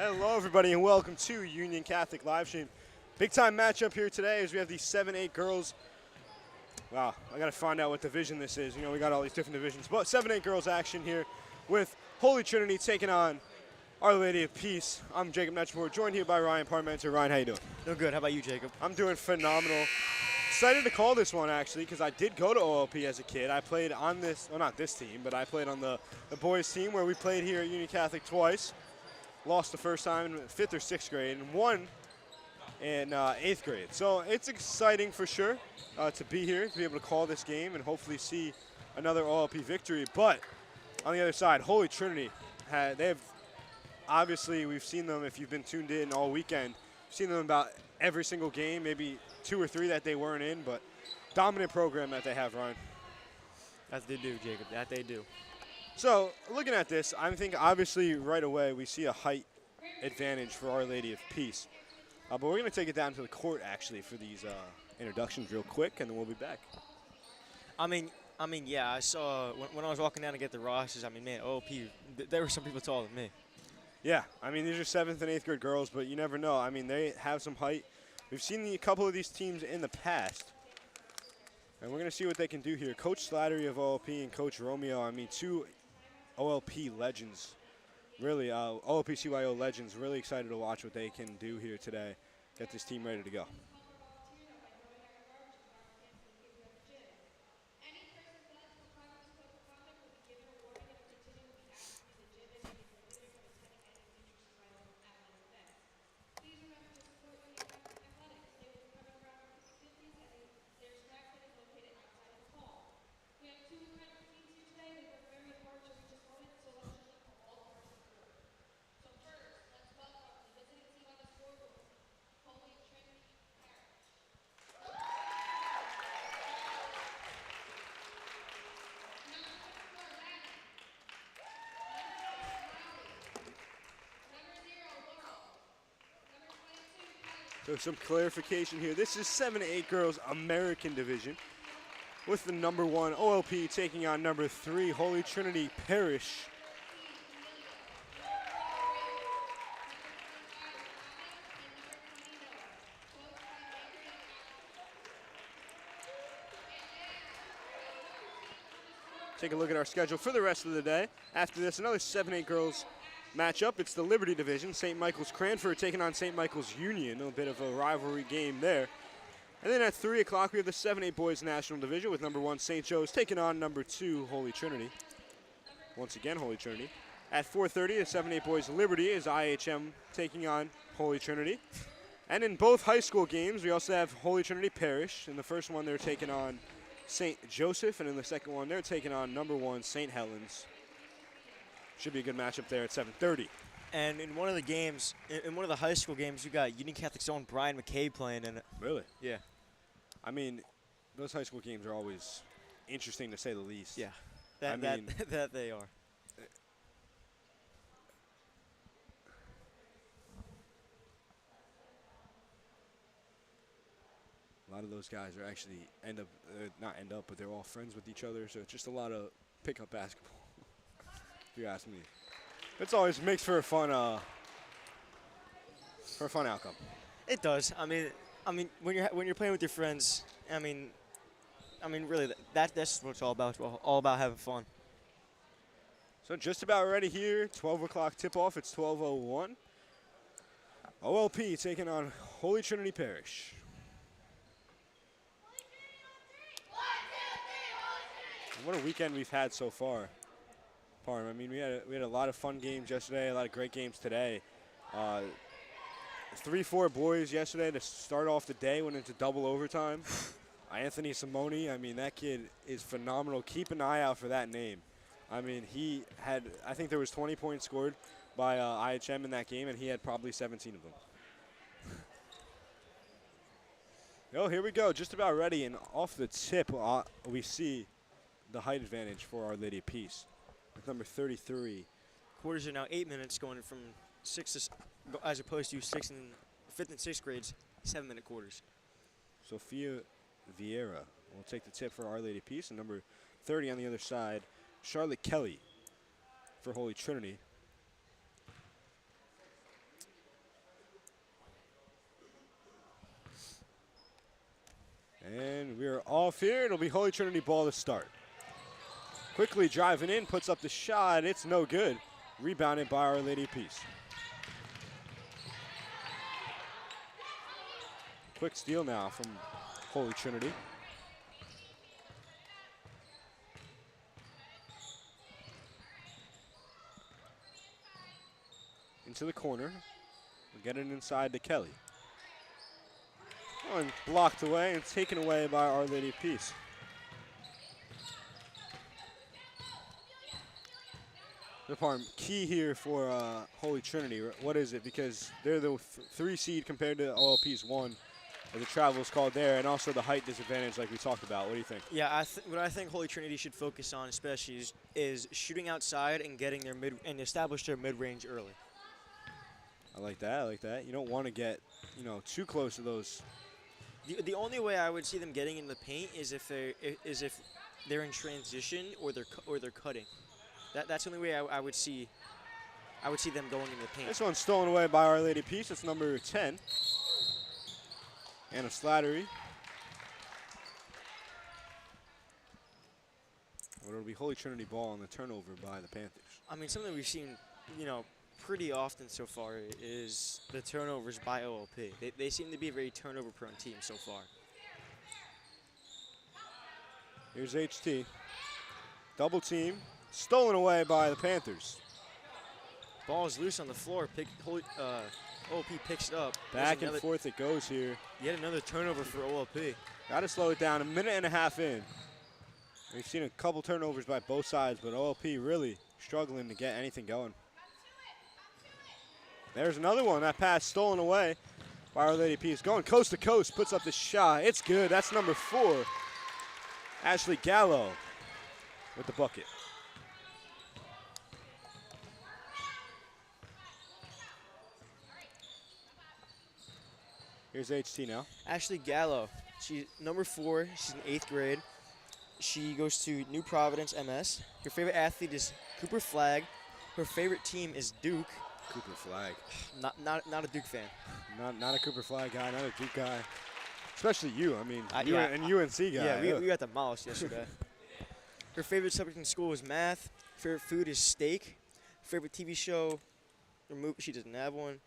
Hello, everybody, and welcome to Union Catholic Livestream. Big time matchup here today as we have these 7-8 girls. Wow, I got to find out what division this is. You know, we got all these different divisions. But 7-8 girls action here with Holy Trinity taking on Our Lady of Peace. I'm Jacob Netchford, joined here by Ryan Parmenter. Ryan, how you doing? Doing good. How about you, Jacob? I'm doing phenomenal. Excited to call this one, actually, because I did go to OLP as a kid. I played on this, well, not this team, but I played on the boys team where we played here at Union Catholic twice. Lost the first time in 5th or 6th grade and won in 8th grade. So it's exciting for sure to be here, to be able to call this game and hopefully see another OLP victory. But on the other side, Holy Trinity, they have, obviously we've seen them, if you've been tuned in all weekend, we've seen them about every single game, maybe 2 or 3 that they weren't in, but dominant program that they have, Ryan. That they do, Jacob. That they do. So, looking at this, I think obviously right away we see a height advantage for Our Lady of Peace. But we're going to take it down to the court, actually, for these introductions real quick, and then we'll be back. I mean, yeah, I saw when I was walking down to get the rosters, I mean, man, OP, there were some people taller than me. Yeah, I mean, these are 7th and 8th grade girls, but you never know. I mean, they have some height. We've seen a couple of these teams in the past, and we're going to see what they can do here. Coach Slattery of OLP and Coach Romeo, I mean, 2 OLP legends, really, OLP CYO legends. Really excited to watch what they can do here today. Get this team ready to go. So some clarification here. This is 7-8 girls American division with the number 1 OLP taking on number 3 Holy Trinity Parish. Take a look at our schedule for the rest of the day. After this, another 7-8 girls matchup. It's the Liberty division. St. Michael's Cranford taking on St. Michael's Union. A bit of a rivalry game there. And then at 3 o'clock, we have the 7-8 boys national division with number 1 St. Joe's taking on number 2 Holy Trinity. Once again, Holy Trinity. At 4:30, the 7-8 boys Liberty is IHM taking on Holy Trinity. And in both high school games, we also have Holy Trinity Parish. In the first one, they're taking on St. Joseph, and in the second one, they're taking on number 1 St. Helens. Should be a good matchup there at 7:30. And in one of the games, in one of the high school games, you got Union Catholic's own Brian McCabe playing in it. Really? Yeah. I mean, those high school games are always interesting to say the least. Yeah. That they are. A lot of those guys are actually not end up, but they're all friends with each other. So it's just a lot of pickup basketball, if you ask me. It's always makes for a fun outcome. It does. I mean, when you're playing with your friends, I mean, really, that's what it's all about. It's all about having fun. So just about ready here. 12 o'clock tip-off. It's 12:01. OLP taking on Holy Trinity Parish. What a weekend we've had so far, Parm. I mean, we had a lot of fun games yesterday, a lot of great games today. 3-4 boys yesterday to start off the day, went into double overtime. Anthony Simone, I mean, that kid is phenomenal. Keep an eye out for that name. I mean, I think there was 20 points scored by IHM in that game, and he had probably 17 of them. Oh, here we go, just about ready, and off the tip, we see the height advantage for Our Lady of Peace with number 33. Quarters are now 8 minutes, going from 6 as opposed to 5th and 6th grades, 7-minute quarters. Sophia Vieira will take the tip for Our Lady of Peace, and number 30 on the other side, Charlotte Kelly for Holy Trinity. And we're off here. It'll be Holy Trinity ball to start. Quickly driving in, puts up the shot. It's no good. Rebounded by Our Lady of Peace. Quick steal now from Holy Trinity. Into the corner. We'll get it inside to Kelly. Oh, and blocked away and taken away by Our Lady of Peace. The part key here for Holy Trinity, what is it? Because they're the 3 seed compared to OLP's 1. The travel is called there, and also the height disadvantage like we talked about. What do you think? Yeah, what I think Holy Trinity should focus on especially is shooting outside and getting their establish their mid-range early. I like that. I like that. You don't want to get, too close to those. The only way I would see them getting in the paint is if they're in transition or they're cutting. That's the only way I would see them going in the paint. This one's stolen away by Our Lady of Peace. It's number 10. Anna Slattery. Well, it'll be Holy Trinity ball on the turnover by the Panthers. I mean, something we've seen, pretty often so far is the turnovers by OLP. They seem to be a very turnover-prone team so far. Here's HT. Double team. Stolen away by the Panthers. Ball is loose on the floor. OLP picks it up. Back and forth it goes here. Yet another turnover for OLP. Got to slow it down. A minute and a half in. We've seen a couple turnovers by both sides, but OLP really struggling to get anything going. There's another one. That pass stolen away by Our Lady of Peace. Going coast to coast, puts up the shot. It's good. That's number 4. Ashley Gallo with the bucket. Here's HT now. Ashley Gallo. She's number 4. She's in 8th grade. She goes to New Providence MS. Her favorite athlete is Cooper Flagg. Her favorite team is Duke. Cooper Flagg. Not a Duke fan. Not a Cooper Flagg guy, not a Duke guy. Especially you. I mean, yeah, an UNC guy. Yeah, we got demolished yesterday. Her favorite subject in school is math. Favorite food is steak. Favorite TV show or movie, she doesn't have one.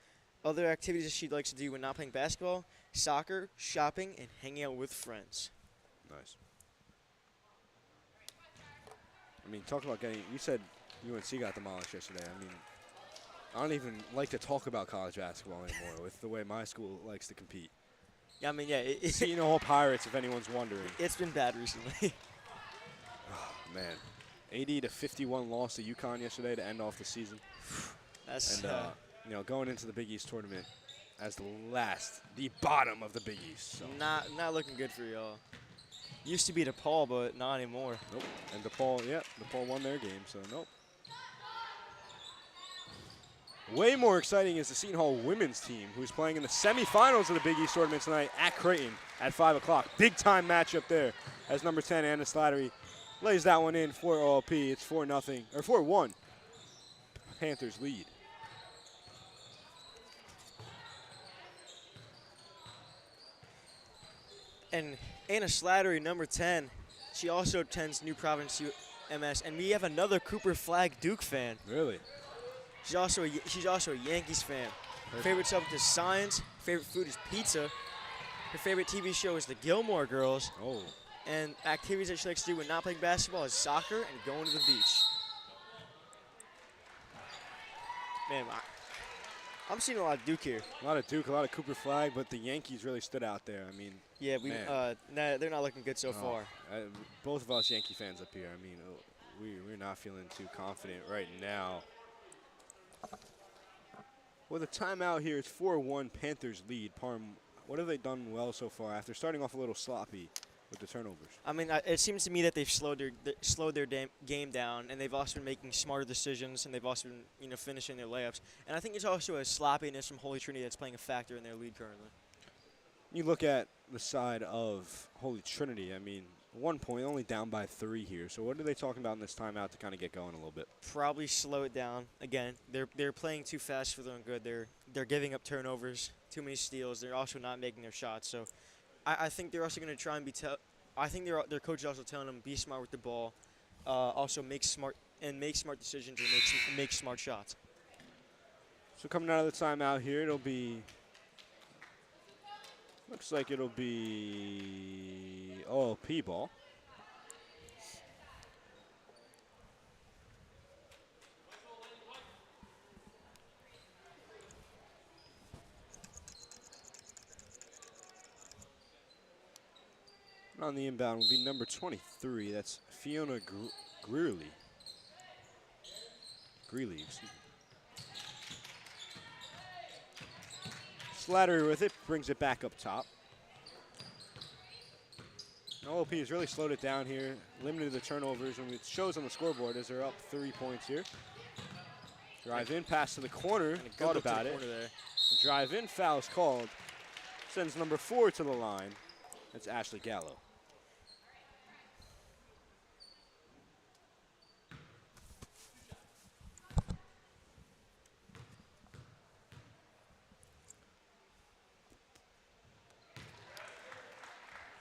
Other activities she likes to do when not playing basketball, soccer, shopping, and hanging out with friends. Nice. I mean, talk about getting, you said UNC got demolished yesterday. I mean, I don't even like to talk about college basketball anymore with the way my school likes to compete. Yeah, I mean, yeah. Seton Hall Pirates, if anyone's wondering. It's been bad recently. Oh, man. 80-51 loss to UConn yesterday to end off the season. That's going into the Big East tournament as the bottom of the Big East. So. Not looking good for y'all. Used to be DePaul, but not anymore. Nope. And DePaul won their game, so nope. Way more exciting is the Seton Hall women's team, who's playing in the semifinals of the Big East tournament tonight at Creighton at 5 o'clock. Big time matchup there as number 10, Anna Slattery, lays that one in for OLP. It's 4-0, or 4-1. Panthers lead. And Anna Slattery, number 10, she also attends New Providence MS, and we have another Cooper Flagg Duke fan. Really? She's also a Yankees fan. Her favorite subject is science. Favorite food is pizza. Her favorite TV show is The Gilmore Girls. Oh. And activities that she likes to do when not playing basketball is soccer and going to the beach. Man, I'm seeing a lot of Duke here. A lot of Duke, a lot of Cooper Flagg, but the Yankees really stood out there. I mean, yeah, they're not looking good so far. Both of us Yankee fans up here, I mean, we're not feeling too confident right now. Well, the timeout here is 4-1 Panthers lead. Parm, what have they done well so far after starting off a little sloppy with the turnovers? I mean, it seems to me that they've slowed their game down, and they've also been making smarter decisions, and they've also been finishing their layups. And I think it's also a sloppiness from Holy Trinity that's playing a factor in their lead currently. You look at the side of Holy Trinity, I mean, 1 point, only down by 3 here. So what are they talking about in this timeout to kind of get going a little bit? Probably slow it down. Again, they're playing too fast for their own good. They're giving up turnovers, too many steals. They're also not making their shots. So I think they're also going to try and I think their coach is also telling them be smart with the ball, also make smart decisions and make smart shots. So coming out of the timeout here, it'll be, looks like it'll be OLP ball. And on the inbound will be number 23. That's Fiona Greeley. Excuse me. Slattery with it, brings it back up top. OLP has really slowed it down here, limited the turnovers, and it shows on the scoreboard as they're up 3 points here. Drive in, pass to the corner, thought about it. The drive in foul is called. Sends number 4 to the line. That's Ashley Gallo.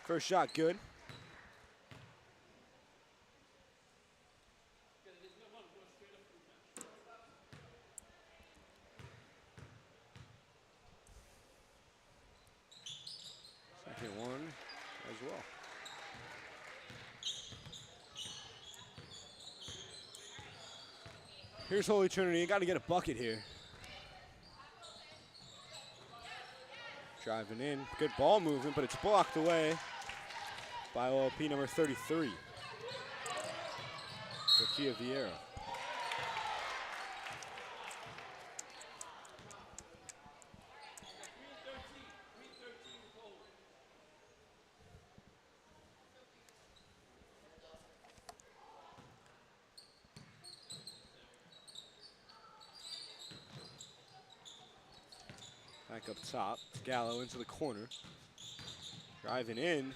First shot good. Second one as well. Here's Holy Trinity. Got to get a bucket here. Driving in. Good ball movement, but it's blocked away by OLP number 33. Sophia Vieira. Back up top, Gallo into the corner. Driving in.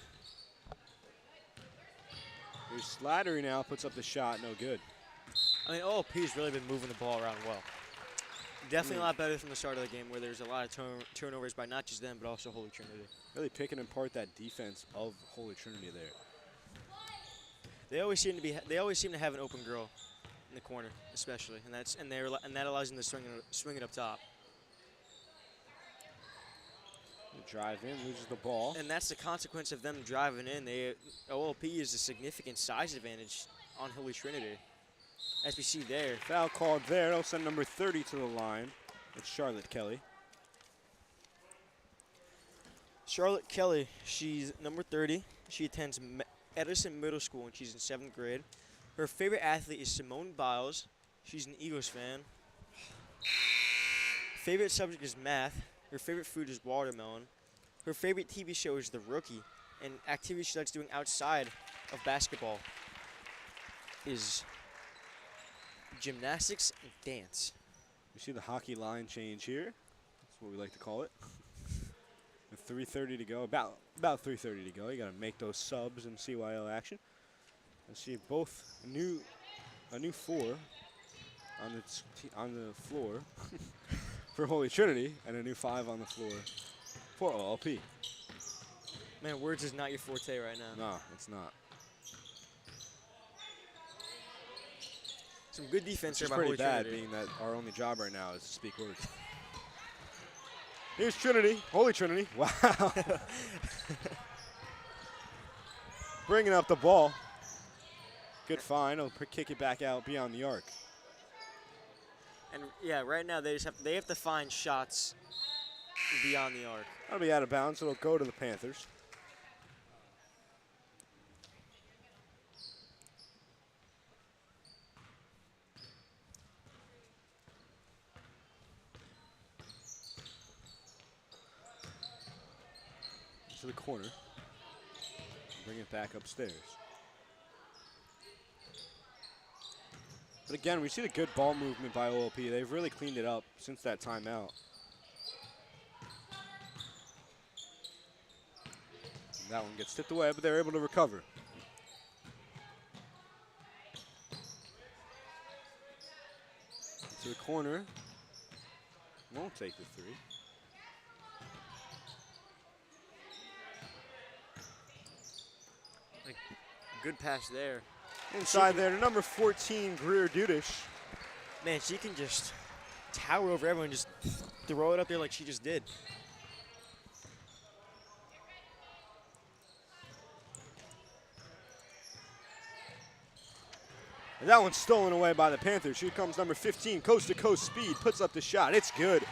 Here's Slattery now, puts up the shot, no good. I mean, OLP's really been moving the ball around well. Definitely a lot better from the start of the game where there's a lot of turnovers by not just them, but also Holy Trinity. Really picking apart that defense of Holy Trinity there. They always seem to have an open girl in the corner, especially, and that allows them to swing it up top. Drive in, loses the ball. And that's the consequence of them driving in. OLP is a significant size advantage on Holy Trinity, as we see there. Foul called there. It'll send number 30 to the line. It's Charlotte Kelly. Charlotte Kelly, she's number 30. She attends Edison Middle School, and she's in 7th grade. Her favorite athlete is Simone Biles. She's an Eagles fan. Favorite subject is math. Her favorite food is watermelon. Her favorite TV show is The Rookie. And activities she likes doing outside of basketball is gymnastics and dance. You see the hockey line change here. That's what we like to call it. With 3:30 to go, about 3:30 to go. You got to make those subs in CYO action. I see both a new 4 on the floor for Holy Trinity, and a new 5 on the floor for OLP. Man, words is not your forte right now. No, it's not. Some good defense here It's by pretty Holy bad, Trinity. being that our only job right now is to speak words. Here's Trinity, Holy Trinity. Wow. Bringing up the ball. Good find. He'll kick it back out beyond the arc. And yeah, right now they have to find shots beyond the arc. That'll be out of bounds. It'll go to the Panthers. To the corner. Bring it back upstairs. But again, we see the good ball movement by OLP. They've really cleaned it up since that timeout. And that one gets tipped away, but they're able to recover. To the corner. Won't take the 3. good pass there. Inside there to number 14, Greer Dudish. Man, she can just tower over everyone, just throw it up there like she just did. And that one's stolen away by the Panthers. Here comes number 15, coast-to-coast speed, puts up the shot. It's good.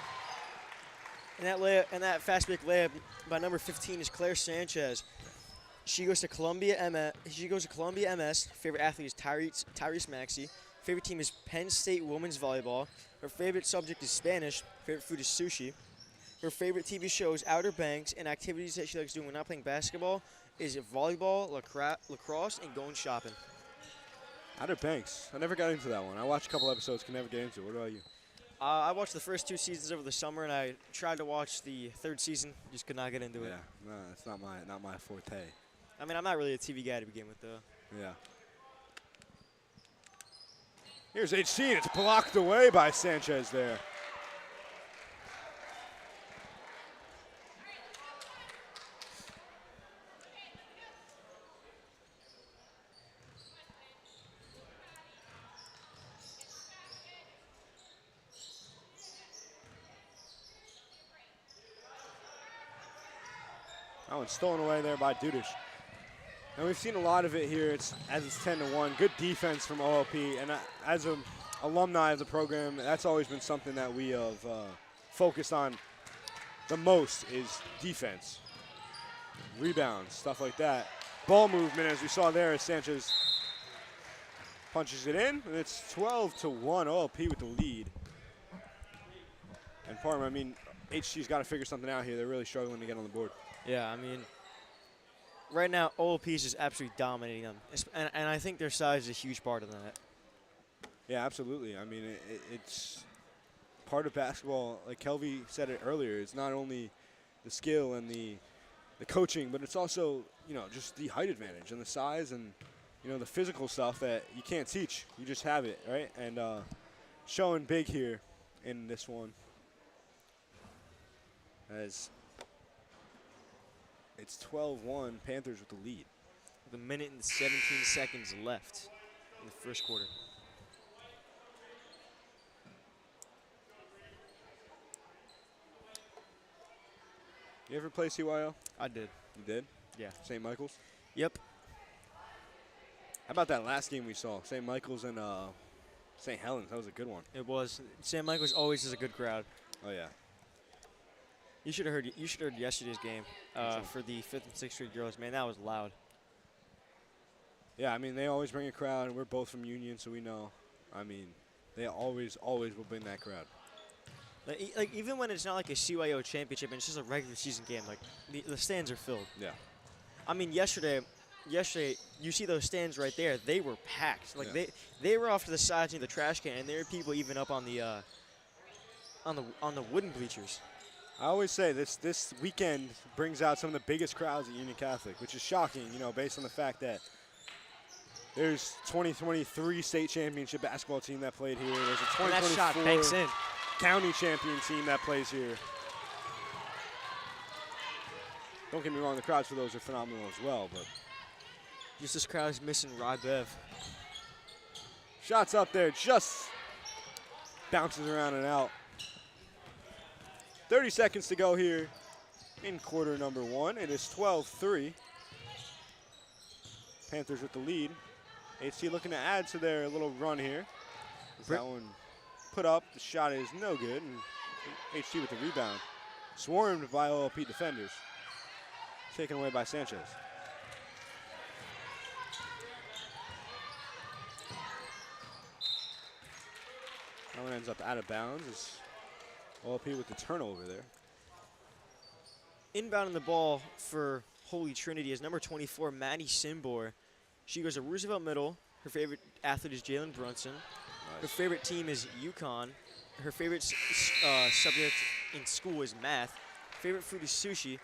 And that layup, and that fast break layup by number 15 is Claire Sanchez. She goes to Columbia MS. Favorite athlete is Tyrese Maxey. Favorite team is Penn State women's volleyball. Her favorite subject is Spanish. Favorite food is sushi. Her favorite TV show is Outer Banks, and activities that she likes doing when not playing basketball is volleyball, lacrosse, and going shopping. Outer Banks. I never got into that one. I watched a couple episodes, can never get into it. What about you? I watched the first 2 seasons over the summer, and I tried to watch the 3rd season. Just could not get into it. Yeah, no, it's not my forte. I mean, I'm not really a TV guy to begin with, though. Yeah. Here's HC, and it's blocked away by Sanchez there. That one's stolen away there by Dudish. And we've seen a lot of it here. It's 10-1. Good defense from OLP, and as an alumni of the program, that's always been something that we have focused on the most is defense, rebounds, stuff like that. Ball movement, as we saw there, as Sanchez punches it in, and it's 12-1. OLP with the lead. And Parma, I mean, HC's got to figure something out here. They're really struggling to get on the board. Yeah, I mean, right now, OLP is just absolutely dominating them. And I think their size is a huge part of that. Yeah, absolutely. I mean, it's part of basketball. Like Kelvy said it earlier, it's not only the skill and the coaching, but it's also, just the height advantage and the size and, the physical stuff that you can't teach. You just have it, right? And showing big here in this one as it's 12-1, Panthers with the lead. With 1 minute and 17 seconds left in the first quarter. You ever play CYO? I did. You did? Yeah. St. Michael's? Yep. How about that last game we saw? St. Michael's and St. Helens. That was a good one. It was. St. Michael's always has a good crowd. Oh, yeah. You should have heard yesterday's game for the 5th and 6th grade girls. Man, that was loud. Yeah, I mean, they always bring a crowd, and we're both from Union, so we know. I mean, they always will bring that crowd. Like even when it's not like a CYO championship and it's just a regular season game, like the stands are filled. Yeah. I mean, yesterday, you see those stands right there. They were packed. Like yeah. they were off to the sides near the trash can, and there were people even up on the wooden bleachers. I always say this weekend brings out some of the biggest crowds at Union Catholic, which is shocking, based on the fact that there's 2023 state championship basketball team that played here. There's a 2024 that shot banks in. county champion team that plays here. Don't get me wrong, the crowds for those are phenomenal as well, but just this crowd is missing Rod Bev. Shots up there, just bounces around and out. 30 seconds to go here in quarter number 1. It is 12-3. Panthers with the lead. HC looking to add to their little run here. That one put up. The shot is no good. And HC with the rebound. Swarmed by OLP defenders. Taken away by Sanchez. That one ends up out of bounds. It's OLP with the turnover there. Inbounding the ball for Holy Trinity is number 24, Maddie Simbor. She goes to Roosevelt Middle. Her favorite athlete is Jalen Brunson. Nice. Her favorite team is UConn. Her favorite subject in school is math. Favorite food is sushi.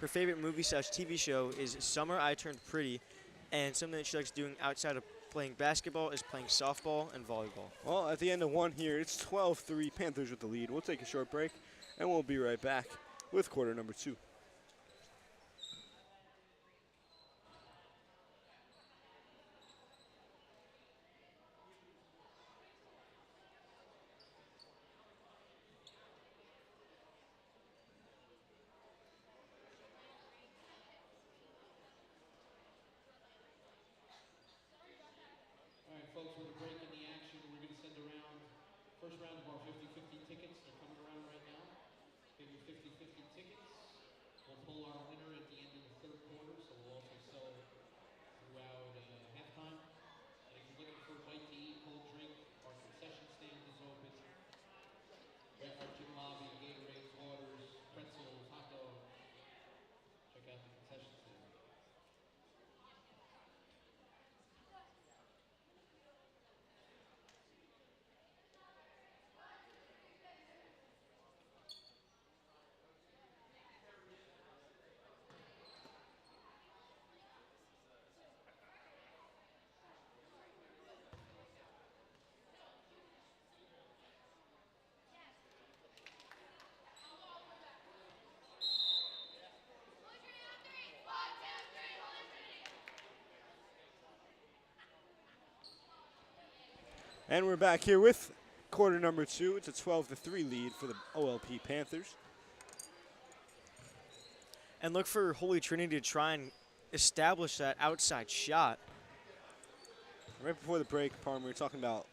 Her favorite movie/TV show is Summer I Turned Pretty. And something that she likes doing outside of playing basketball is playing softball and volleyball. Well, at the end of 1 here, it's 12-3, Panthers with the lead. We'll take a short break, and we'll be right back with quarter number 2. also with a break in the action, we're going to send around first round of our 50-50 tickets. They're coming around right now. Give you 50-50 tickets. We'll pull our winner at the end of the third quarter, so we'll also sell throughout halftime. And if you're looking for a bite to eat, cold drink, our concession stand is open. Our gym lobby, Gatorades, waters, pretzels, hot dogs. Check out the concession stand. And we're back here with quarter number 2. It's a 12-3 lead for the OLP Panthers. And look for Holy Trinity to try and establish that outside shot. Right before the break, Palmer, we were talking about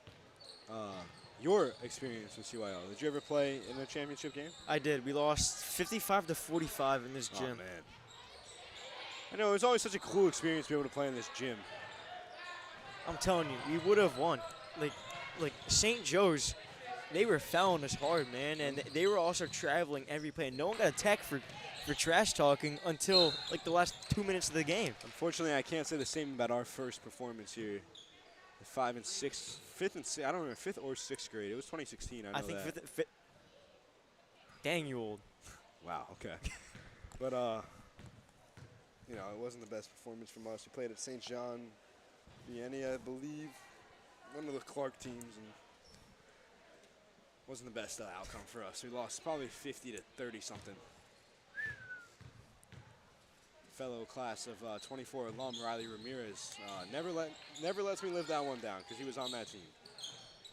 your experience with CYO. Did you ever play in a championship game? I did. We lost 55-45 in this gym. Oh, man. I know, it was always such a cool experience to be able to play in this gym. I'm telling you, we would have won. Like St. Joe's, they were fouling us hard, man, and they were also traveling every play. No one got attacked for trash talking until like the last 2 minutes of the game. Unfortunately, I can't say the same about our first performance here. The 5 and 6, 5th and 6, I don't know, 5th or 6th grade. It was 2016, I know think that. fifth. Dang, you old. Wow, okay. But, you know, it wasn't the best performance from us. We played at St. John Vianney, I believe. One of the Clark teams, and wasn't the best outcome for us. We lost probably 50-30 something. Fellow class of 24 alum Riley Ramirez never lets me live that one down because he was on that team.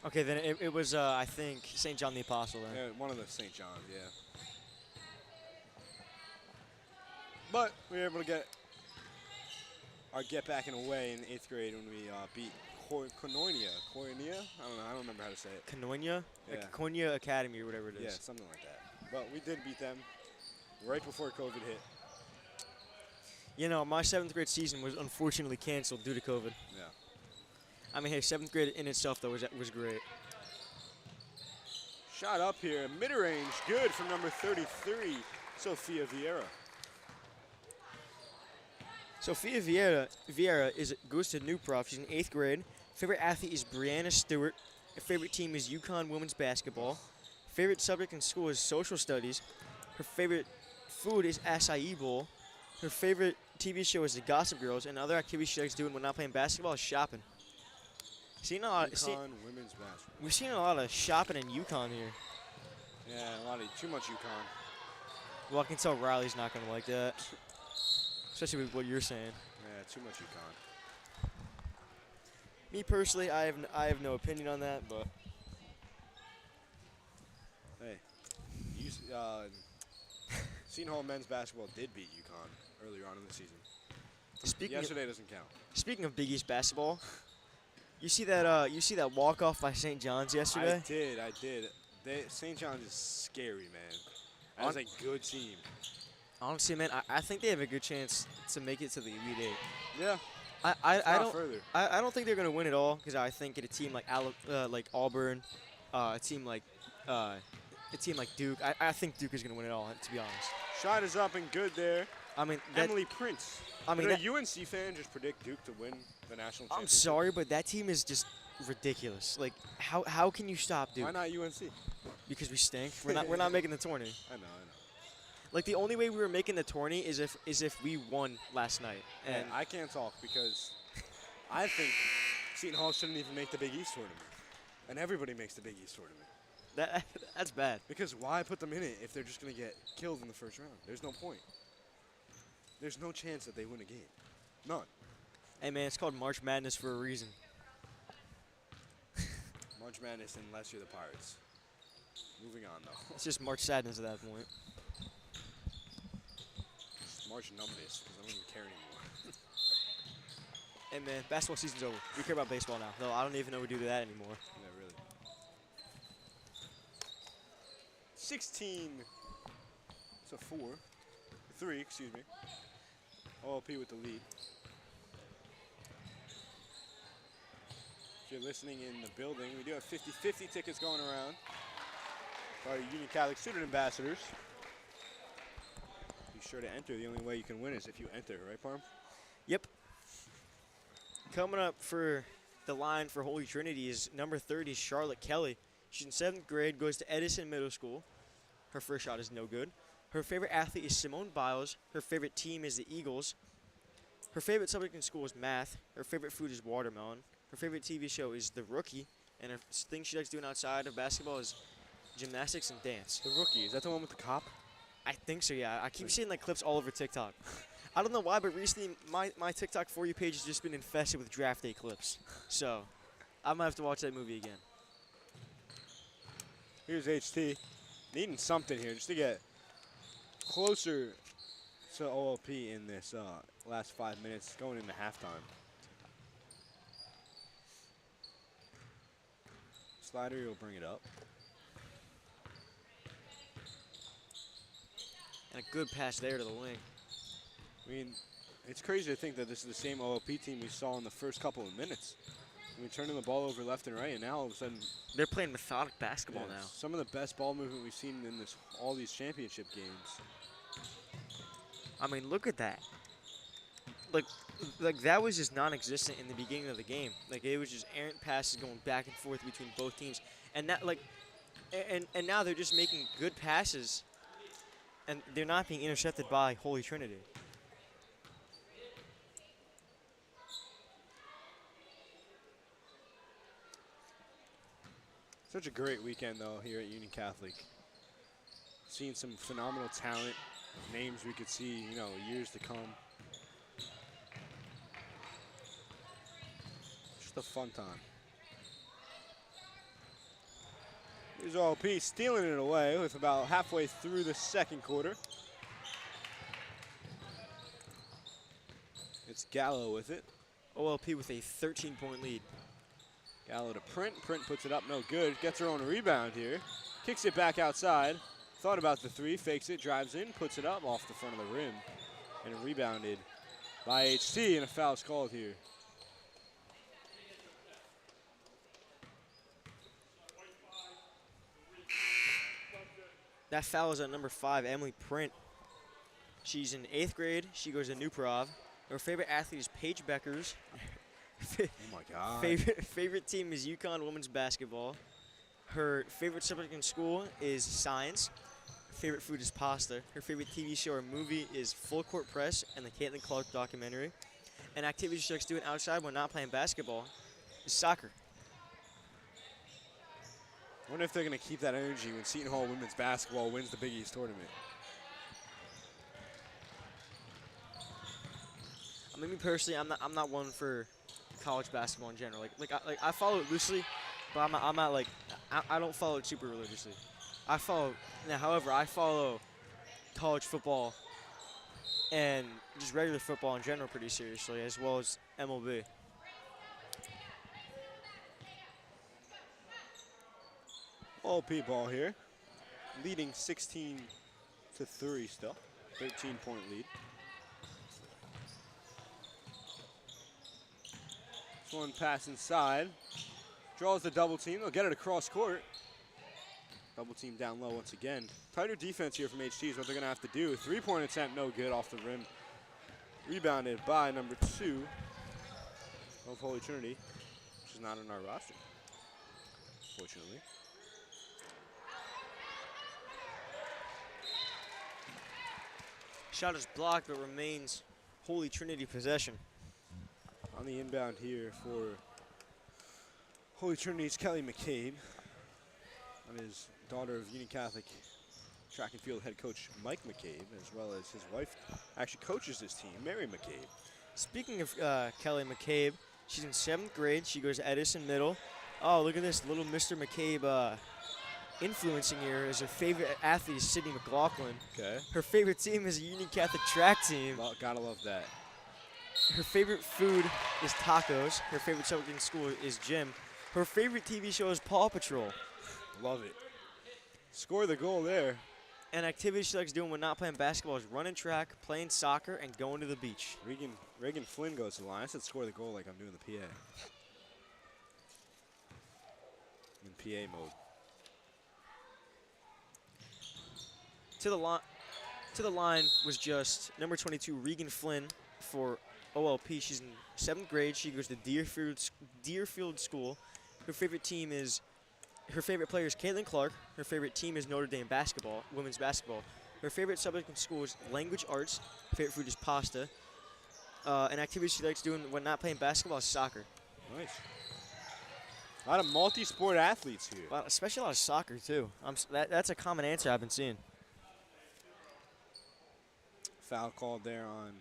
Okay, then it was I think St. John the Apostle. Then. Yeah, one of the St. John's, yeah. But we were able to get our get back in a way in 8th grade when we beat Koinonia. I don't remember how to say it. Koinonia? Yeah. Like Koinonia Academy or whatever it is. Yeah, something like that. But we did beat them right before COVID hit. You know, my 7th grade season was unfortunately canceled due to COVID. Yeah. I mean, hey, 7th grade in itself, though, was great. Shot up here, mid-range, good from number 33, Sophia Vieira. Sophia Vieira goes to New Prof. She's in 8th grade. Favorite athlete is Brianna Stewart. Her favorite team is UConn women's basketball. Favorite subject in school is social studies. Her favorite food is acai bowl. Her favorite TV show is The Gossip Girls, and other activities she likes doing when not playing basketball is shopping. Seen a lot. UConn women's basketball. We've seen a lot of shopping in UConn here. Yeah, too much UConn. Well, I can tell Riley's not going to like that, especially with what you're saying. Yeah, too much UConn. Me personally, I have no opinion on that, but hey, Seton Hall men's basketball did beat UConn earlier on in the season. Yesterday doesn't count. Speaking of Big East basketball, you see that walk off by St. John's yesterday? I did. St. John's is scary, man. That's a good team. Honestly, man, I think they have a good chance to make it to the Elite Eight. Yeah. I don't think they're gonna win it all because I think a team like Auburn, a team like Duke. I think Duke is gonna win it all. To be honest. Shot is up and good there. I mean, Emily Prince. I mean, a UNC fan just predict Duke to win the national championship. I'm sorry, but that team is just ridiculous. Like, how can you stop Duke? Why not UNC? Because we stink. We're not making the tourney. I know. Like, the only way we were making the tourney is if we won last night. And I can't talk because I think Seton Hall shouldn't even make the Big East tournament. And everybody makes the Big East tournament. That's bad. Because why put them in it if they're just going to get killed in the first round? There's no point. There's no chance that they win a game. None. Hey, man, it's called March Madness for a reason. March Madness unless you're the Pirates. Moving on, though. It's just March Sadness at that point. March numbness, because I don't even care anymore. Hey, Hey, man, basketball season's over. We care about baseball now. No, I don't even know we do that anymore. Yeah, really. 16. It's a 4. 3, excuse me. OLP with the lead. If you're listening in the building, we do have 50-50 tickets going around. Our Union Catholic Student Ambassadors. Be sure to enter. The only way you can win is if you enter, right, Parm? Yep. Coming up for the line for Holy Trinity is number 30, Charlotte Kelly. She's in 7th grade, goes to Edison Middle School. Her first shot is no good. Her favorite athlete is Simone Biles. Her favorite team is the Eagles. Her favorite subject in school is math. Her favorite food is watermelon. Her favorite TV show is The Rookie. And her thing she likes doing outside of basketball is gymnastics and dance. The Rookie, is that the one with the cop? I think so, yeah. I keep seeing like clips all over TikTok. I don't know why, but recently my TikTok For You page has just been infested with draft day clips. So I might have to watch that movie again. Here's HT. Needing something here just to get closer to OLP in this last 5 minutes going into halftime. Slider, you'll bring it up. And a good pass there to the wing. I mean, it's crazy to think that this is the same OLP team we saw in the first couple of minutes. I mean, turning the ball over left and right, and now all of a sudden they're playing methodic basketball now. Some of the best ball movement we've seen in all these championship games. I mean, look at that. Like that was just non-existent in the beginning of the game. Like it was just errant passes going back and forth between both teams, and that and now they're just making good passes, and they're not being intercepted by Holy Trinity. Such a great weekend, though, here at Union Catholic. Seeing some phenomenal talent, names we could see, years to come. Just a fun time. Here's OLP stealing it away with about halfway through the second quarter. It's Gallo with it. OLP with a 13-point lead. Gallo to Print. Print puts it up, no good. Gets her own rebound here. Kicks it back outside. Thought about the three, fakes it, drives in, puts it up off the front of the rim. And rebounded by HT, and a foul's called here. That foul is on number 5, Emily Print. She's in 8th grade. She goes to New Prov. Her favorite athlete is Paige Beckers. Oh my God. Favorite team is UConn women's basketball. Her favorite subject in school is science. Favorite food is pasta. Her favorite TV show or movie is Full Court Press and the Caitlin Clark documentary. An activity she likes doing outside when not playing basketball is soccer. I wonder if they're going to keep that energy when Seton Hall women's basketball wins the Big East tournament. I mean, me personally, I'm not one for college basketball in general. I follow it loosely, but I'm not like I don't follow it super religiously. However, I follow college football and just regular football in general pretty seriously, as well as MLB. OLP ball here, leading 16-3 still, 13-point lead. This one pass inside, draws the double team. They'll get it across court. Double team down low once again. Tighter defense here from HT is what they're going to have to do. 3-point attempt, no good off the rim. Rebounded by number 2 of Holy Trinity, which is not on our roster, fortunately. Shot is blocked, but remains Holy Trinity possession. On the inbound here for Holy Trinity's Kelly McCabe. That is daughter of Union Catholic track and field head coach Mike McCabe, as well as his wife actually coaches this team, Mary McCabe. Speaking of Kelly McCabe, she's in 7th grade. She goes to Edison Middle. Oh, look at this little Mr. McCabe influencing here. As her favorite athlete is Sydney McLaughlin. Okay. Her favorite team is a Union Catholic track team. Gotta love that. Her favorite food is tacos. Her favorite subject in school is gym. Her favorite TV show is Paw Patrol. Love it. Score the goal there. And activities she likes doing when not playing basketball is running track, playing soccer, and going to the beach. Reagan Flynn goes to the line. I said score the goal like I'm doing the PA. In PA mode. To the line was just number 22, Regan Flynn for OLP. She's in 7th grade. She goes to Deerfield School. Her favorite player is Caitlin Clark. Her favorite team is Notre Dame basketball, women's basketball. Her favorite subject in school is language arts. Her favorite food is pasta. An activity she likes doing when not playing basketball is soccer. Nice. A lot of multi-sport athletes here. Well, especially a lot of soccer, too. That's a common answer I've been seeing. Foul called there on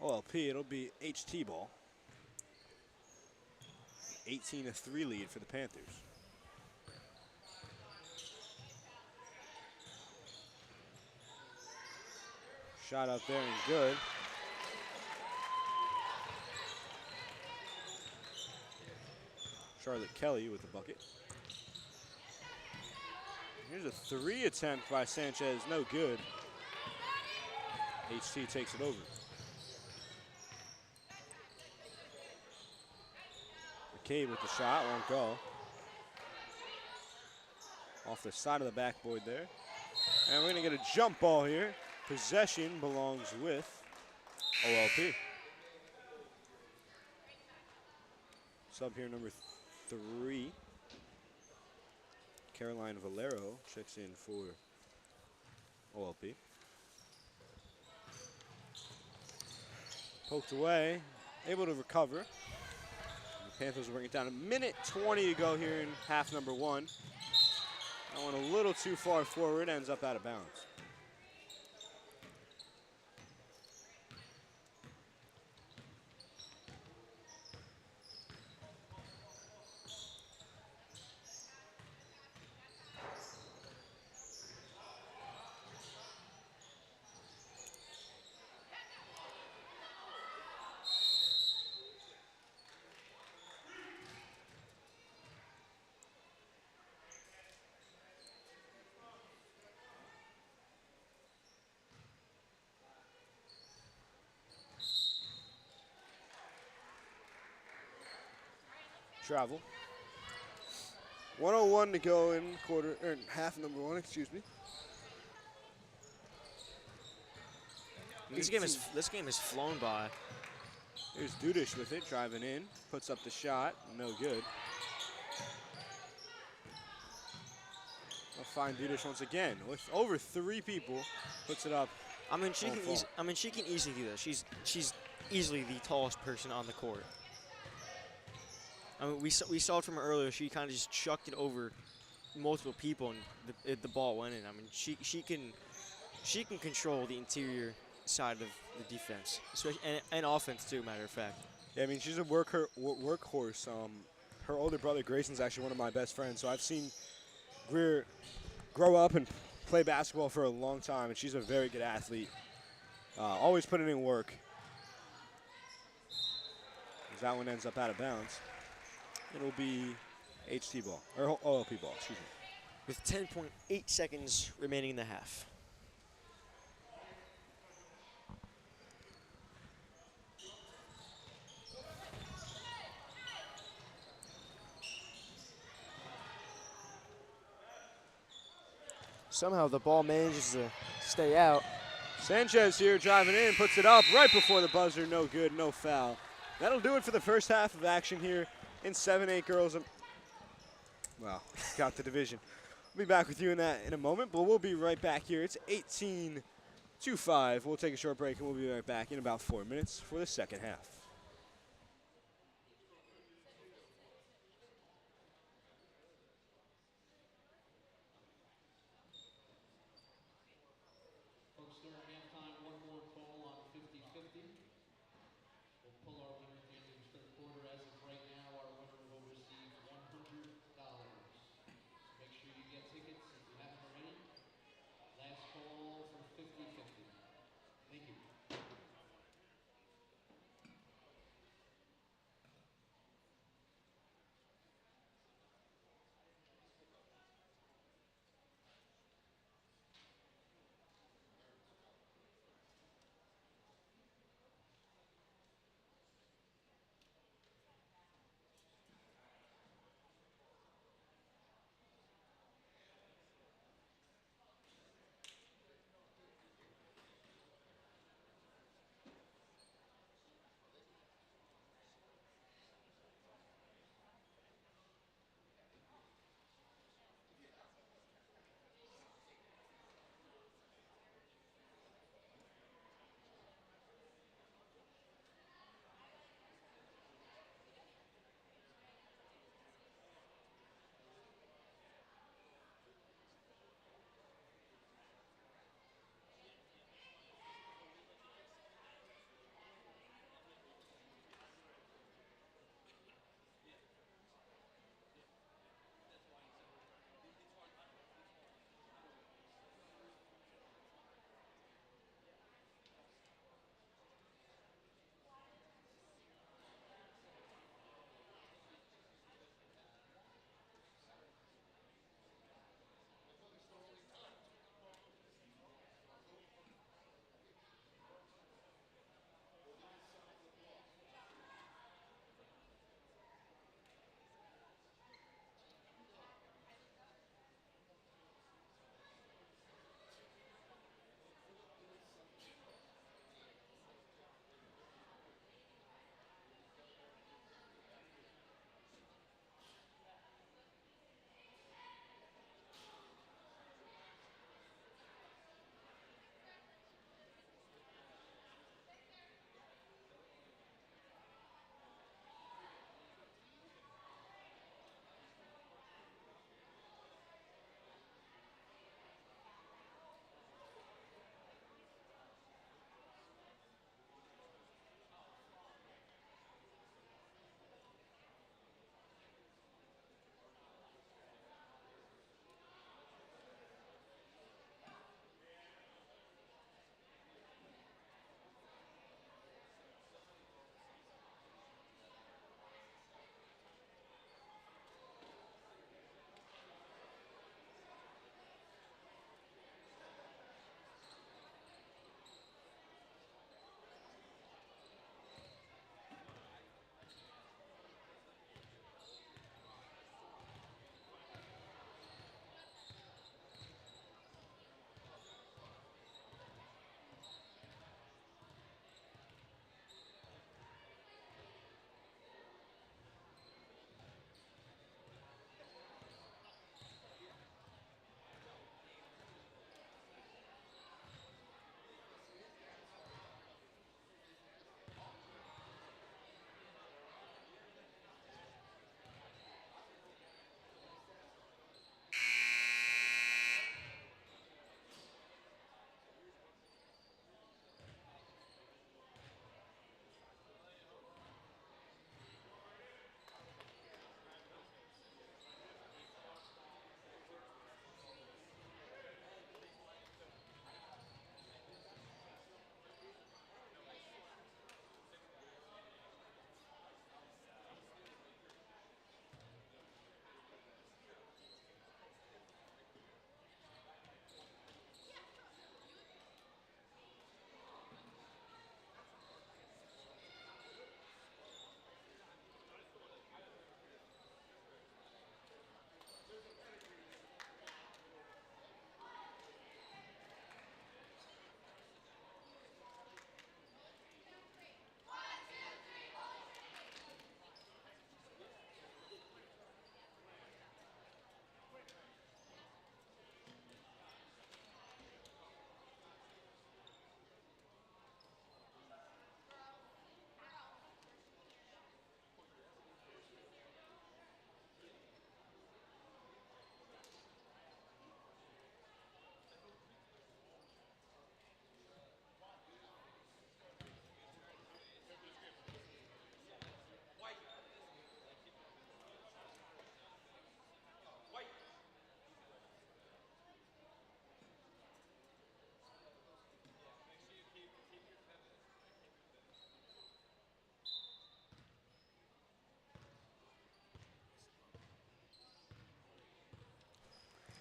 OLP. It'll be HT ball. 18-3 lead for the Panthers. Shot up there and good. Charlotte Kelly with the bucket. Here's a 3 attempt by Sanchez, no good. HT takes it over. McCabe with the shot, won't go. Off the side of the backboard there. And we're gonna get a jump ball here. Possession belongs with OLP. Sub here, number 3. Caroline Valero checks in for OLP. Poked away, able to recover. The Panthers will bring it down. 1:20 to go here in half number 1. That one a little too far forward, ends up out of bounds. Travel. 1:01 to go in half number 1, excuse me. This game has flown by. Here's Dudish with it, driving in, puts up the shot, no good. I'll find Dudish once again with over 3 people, puts it up. I mean, she can easily do that. She's easily the tallest person on the court. I mean, we saw it from her earlier. She kind of just chucked it over multiple people, and the ball went in. I mean, she can control the interior side of the defense, especially and offense too. Matter of fact. Yeah, I mean, she's a workhorse. Her older brother Grayson's actually one of my best friends, so I've seen Greer grow up and play basketball for a long time, and she's a very good athlete. Always putting in work. As that one ends up out of bounds. It'll be HT ball, or OLP ball, excuse me. With 10.8 seconds remaining in the half. Somehow the ball manages to stay out. Sanchez here driving in, puts it up right before the buzzer, no good, no foul. That'll do it for the first half of action here in 7-8 girls. Well, got the division. We'll be back with you in a moment, but we'll be right back here. It's 18-5. We'll take a short break, and we'll be right back in about 4 minutes for the second half. Folks, during halftime, one more call on 50-50. We'll pull our winner at the end of the third quarter. As of right now, our winner will receive $100. So make sure you get tickets if you haven't already. Last call for 50-50. Thank you.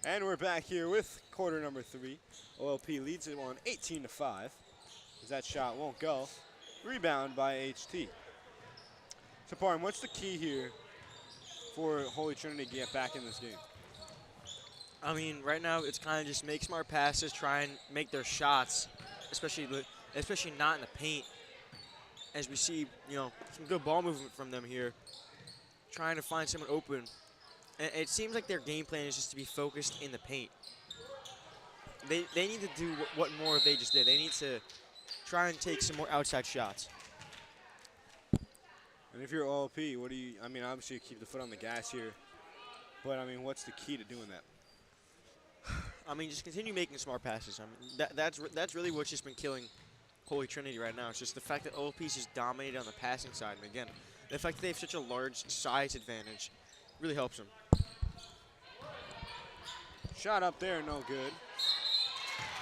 And we're back here with quarter number 3. OLP leads it on 18-5. As that shot won't go. Rebound by HT. So, Parham, what's the key here for Holy Trinity to get back in this game? I mean, right now it's kind of just make smart passes, try and make their shots, especially not in the paint. As we see, some good ball movement from them here, trying to find someone open. And it seems like their game plan is just to be focused in the paint. They need to do what more they just did. They need to try and take some more outside shots. And if you're OLP, what do you, I mean, obviously you keep the foot on the gas here, but I mean, what's the key to doing that? I mean, just continue making smart passes. I mean, that's really what's just been killing Holy Trinity right now. It's just the fact that OLP's just dominated on the passing side. And again, the fact that they have such a large size advantage really helps them. Shot up there, no good.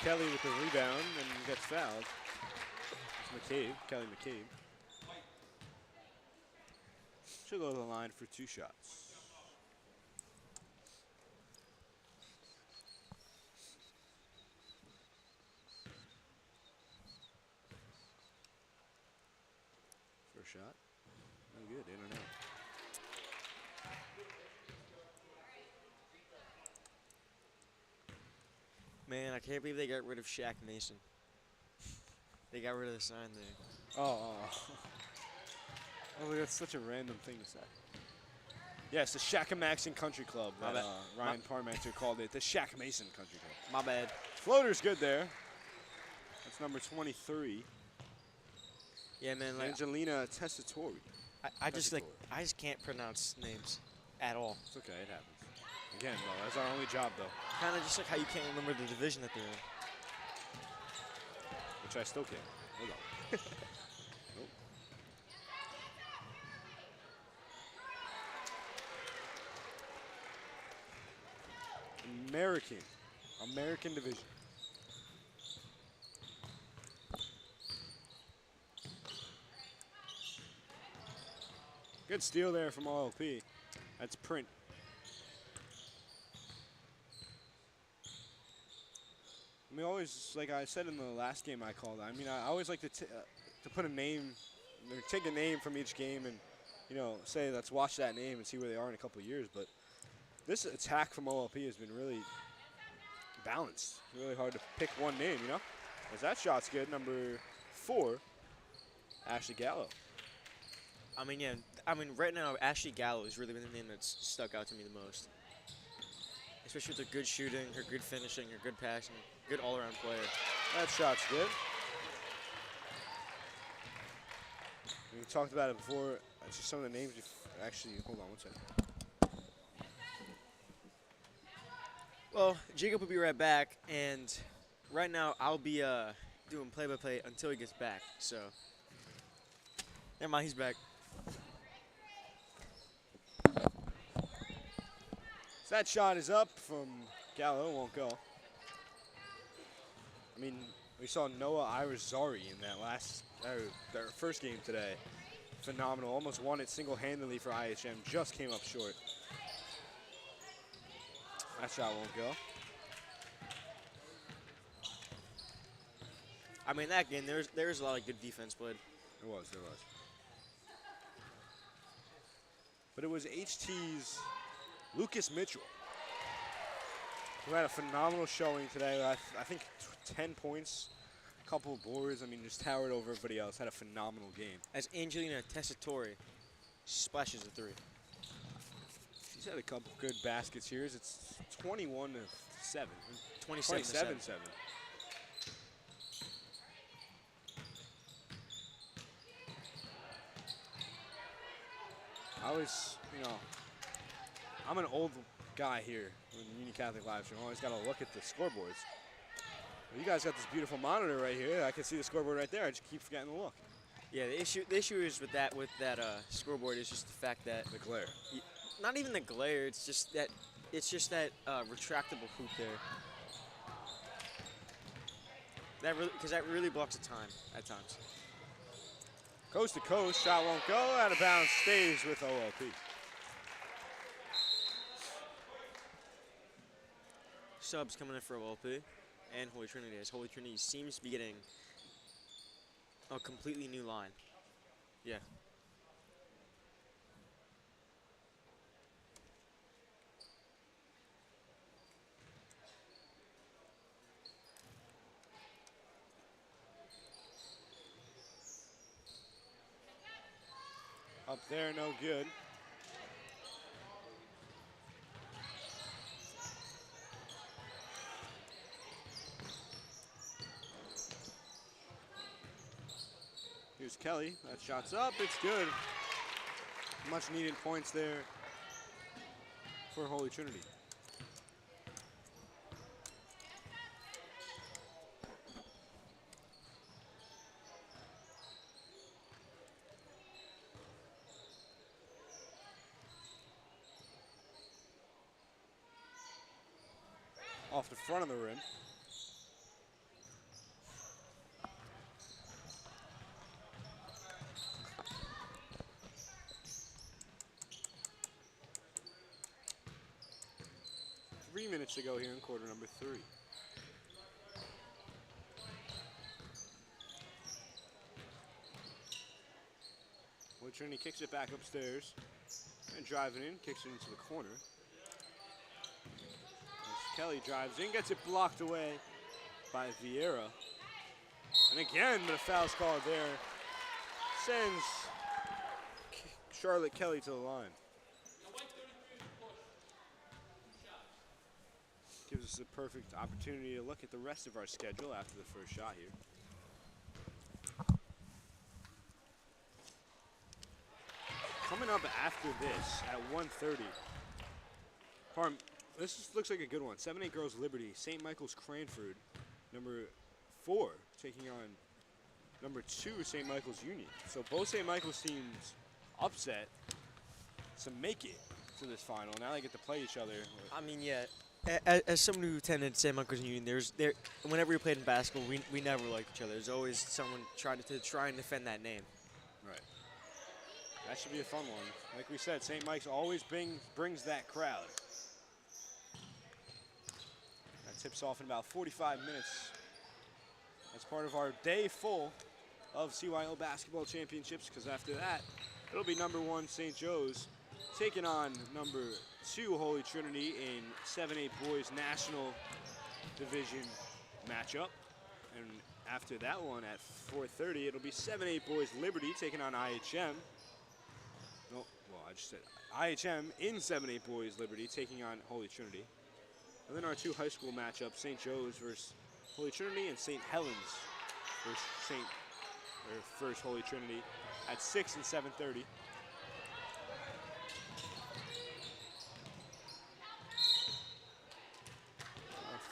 Kelly with the rebound and gets fouled. It's McCabe, Kelly McCabe. She'll go to the line for 2 shots. First shot, no good, in and out. Man, I can't believe they got rid of Shaq Mason. They got rid of the sign there. Oh, that's such a random thing to say. Yes, the Shackamaxon Country Club. That, Ryan Parmenter called it the Shaq Mason Country Club. My bad. Floater's good there. That's number 23. Yeah, man. Like, Angelina Testatori. I just can't pronounce names at all. It's okay, it happens. Again, though, that's our only job, though. Kind of just like how you can't remember the division that they're in. Which I still can't. Hold on. Nope. American division. Good steal there from OLP. That's print. I mean, always, like I said in the last game I called, I mean, I always like to put a name, or take a name from each game and, say let's watch that name and see where they are in a couple of years. But this attack from OLP has been really balanced. Really hard to pick one name, As that shot's good, number 4, Ashley Gallo. I mean, yeah. I mean, right now, Ashley Gallo has really been the name that's stuck out to me the most. Especially with her good shooting, her good finishing, her good passing, good all-around player. That shot's good. We talked about it before. It's just some of the names actually, hold on one second. Well, Jacob will be right back, and right now I'll be doing play-by-play until he gets back. So, never mind, he's back. So that shot is up from Gallo, won't go. I mean, we saw Noah Irizarry in that their first game today. Phenomenal, almost won it single-handedly for IHM, just came up short. That shot won't go. I mean, that game, there was a lot of good defense played. There was. But it was HT's Lucas Mitchell, who had a phenomenal showing today. I think 10 points, a couple of boards. I mean, just towered over everybody else. Had a phenomenal game. As Angelina Testatori splashes a 3. She's had a couple good baskets here. It's 21-7. 27-7. I always, I'm an old guy here in the Union Catholic live stream. I always got to look at the scoreboards. Well, you guys got this beautiful monitor right here. I can see the scoreboard right there. I just keep forgetting to look. Yeah, the issue is with that scoreboard is just the fact that The glare. not even the glare. It's just that retractable hoop there. Because that really blocks the time at times. Coast to coast, shot won't go. Out of bounds, stays with OLP. subs coming in for OLP and Holy Trinity, as Holy Trinity seems to be getting a completely new line. Yeah. Up there, no good. Here's Kelly. That shot's up. It's good. Much needed points there for Holy Trinity. Off the front of the rim. Three minutes to go here in quarter number 3. Holy Trinity kicks it back upstairs and driving in, kicks it into the corner. As Kelly drives in, gets it blocked away by Vieira. And again, but a foul's called there. Sends Charlotte Kelly to the line. Gives us a perfect opportunity to look at the rest of our schedule after the first shot here. Coming up after this at 1:30. Looks like a good one. 7-8 Girls Liberty, St. Michael's Cranford, number 4, taking on number 2 St. Michael's Union. So both St. Michael's teams upset to make it to this final. Now they get to play each other. I mean, yeah. As someone who attended St. Michael's Union, whenever we played in basketball, we never liked each other. There's always someone trying to try and defend that name. Right. That should be a fun one. Like we said, St. Mike's always brings that crowd. That tips off in about 45 minutes. That's part of our day full of CYO basketball championships, because after that, it'll be number 1 St. Joe's taking on number 2 Holy Trinity in 7-8 Boys National Division matchup. And after that one at 4:30, it'll be 7-8 Boys Liberty taking on IHM. No, well, I just said IHM in 7-8 Boys Liberty taking on Holy Trinity. And then our 2 high school matchups, St. Joe's versus Holy Trinity and St. Helens versus First Holy Trinity at 6 and 7:30.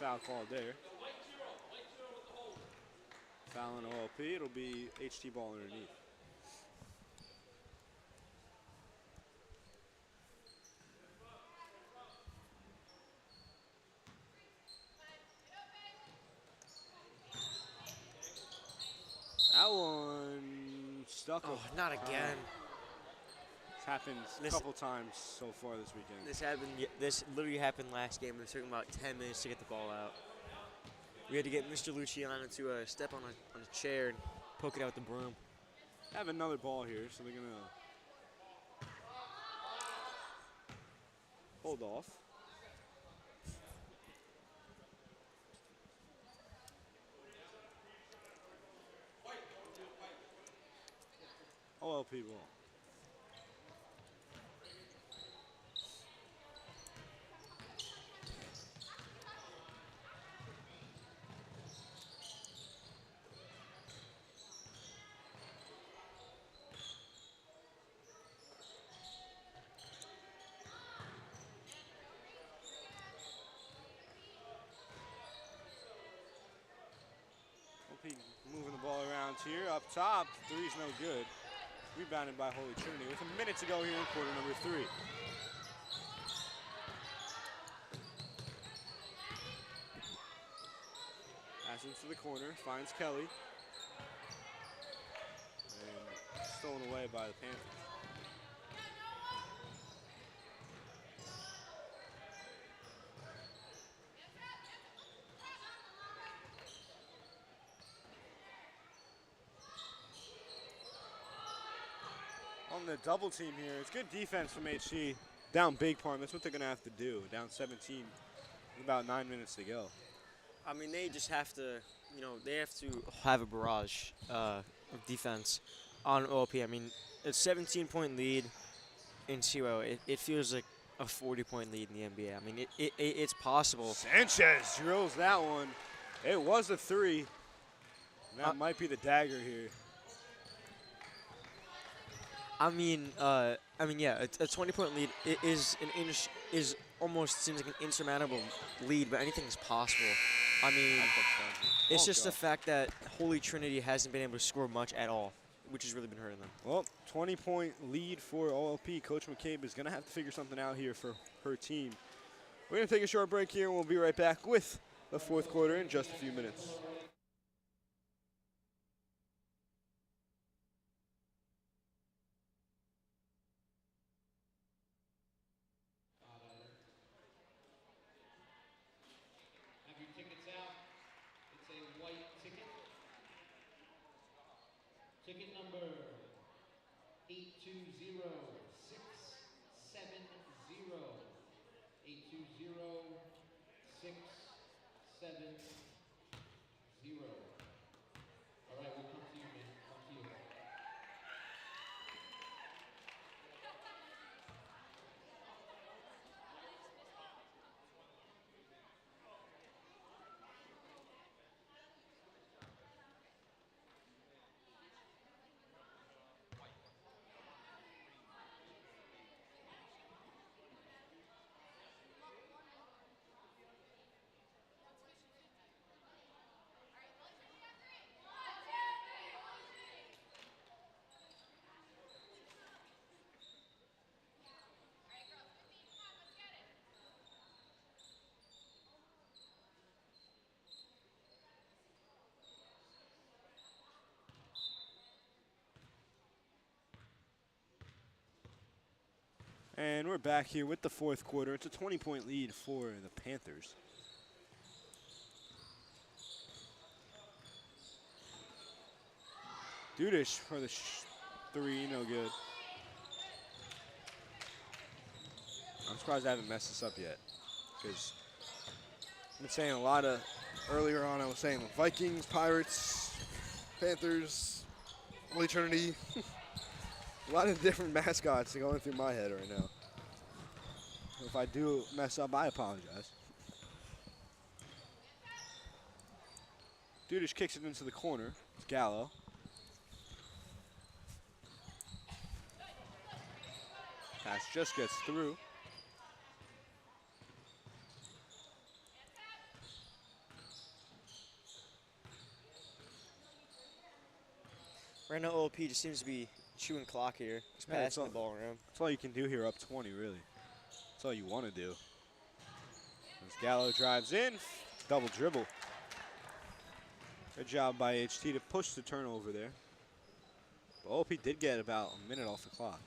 Foul called there. Foul on OLP. It'll be HT ball underneath. That one stuck. Oh, not again. It's happened a couple times so far this weekend. This literally happened last game. It took about 10 minutes to get the ball out. We had to get Mr. Luciano to step on a chair and poke it out with the broom. Have another ball here, so they're gonna hold off. OLP ball. Moving the ball around here. Up top, three's no good. Rebounded by Holy Trinity with a minute to go here in quarter number 3. Pass into the corner, finds Kelly. And stolen away by the Panthers. On the double team here, it's good defense from HC. Down big Parm, that's what they're going to have to do. Down 17, with about 9 minutes to go. I mean, they just have to, they have to have a barrage of defense on OLP. I mean, a 17-point lead in CYO, it feels like a 40-point lead in the NBA. I mean, it's possible. Sanchez drills that one. It was a 3. That might be the dagger here. I mean, yeah, a 20-point lead is almost seems like an insurmountable lead, but anything's possible. I mean, it's just the fact that Holy Trinity hasn't been able to score much at all, which has really been hurting them. Well, 20-point lead for OLP. Coach McCabe is going to have to figure something out here for her team. We're going to take a short break here, and we'll be right back with the fourth quarter in just a few minutes. Have your tickets out. It's a white ticket. Ticket number 820670. 820670. All right, we'll come to you, man. Come to you. And we're back here with the fourth quarter. It's a 20-point lead for the Panthers. Dudish for the 3, no good. I'm surprised I haven't messed this up yet, because I've been saying a lot of, earlier on I was saying Vikings, Pirates, Panthers, Holy Trinity. A lot of different mascots going through my head right now. If I do mess up, I apologize. Dudish kicks it into the corner. It's Gallo. Pass just gets through. Right now, OLP just seems to be chewing clock here. Just passing the ball around. That's all you can do here up 20, really. That's all you want to do. As Gallo drives in, double dribble. Good job by HT to push the turnover there. But OLP did get about a minute off the clock.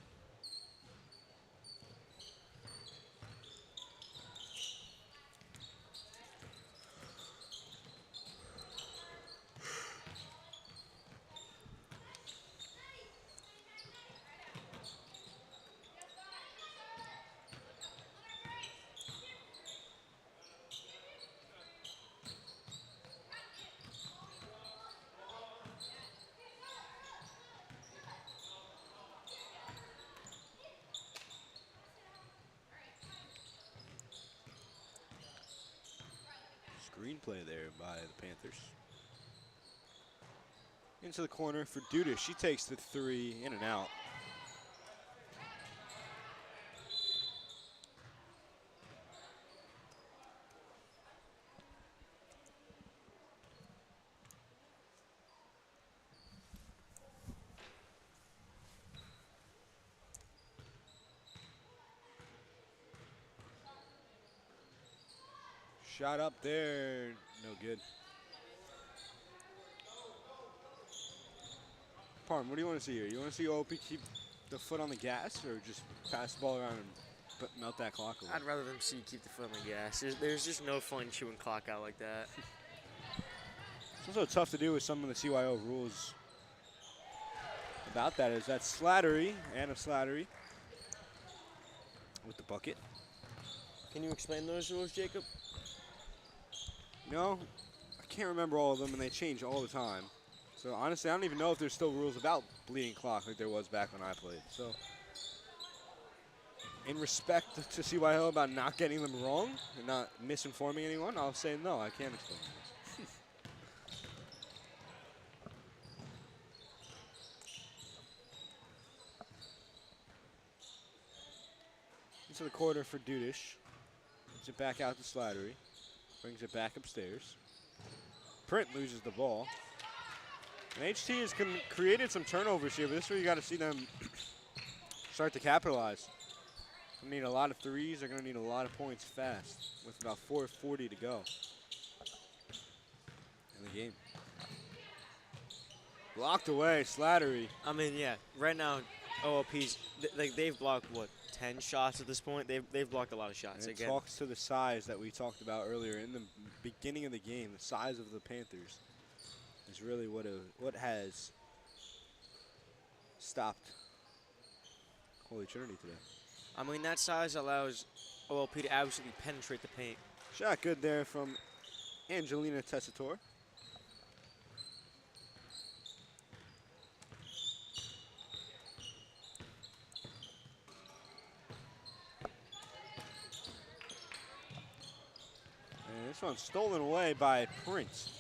Screenplay there by the Panthers. Into the corner for Dudish. She takes the 3, in and out. Shot up there, no good. Parm, what do you want to see here? You want to see OP keep the foot on the gas or just pass the ball around and melt that clock away? I'd rather them see keep the foot on the gas. There's just no fun chewing clock out like that. It's also tough to do with some of the CYO rules about that is that Slattery, Anna Slattery, with the bucket. Can you explain those rules, Jacob? No, I can't remember all of them, and they change all the time. So honestly, I don't even know if there's still rules about bleeding clock like there was back when I played. So in respect to CYO about not getting them wrong and not misinforming anyone, I'll say no, I can't explain this. Into the corner for Dudish. Brings it back out to Slattery. Brings it back upstairs. Print loses the ball. And HT has created some turnovers here, but this is where you got to see them start to capitalize. They need a lot of threes. They're going to need a lot of points fast with about 4:40 to go in the game. Blocked away, Slattery. I mean, yeah. Right now, OLP's they've blocked what 10 shots at this point. They've blocked a lot of shots. And it Again, talks to the size that we talked about earlier in the beginning of the game. The size of the Panthers is really what has stopped Holy Trinity today. I mean that size allows OLP to absolutely penetrate the paint. Shot good there from Angelina Tessitore. And this one's stolen away by Prince.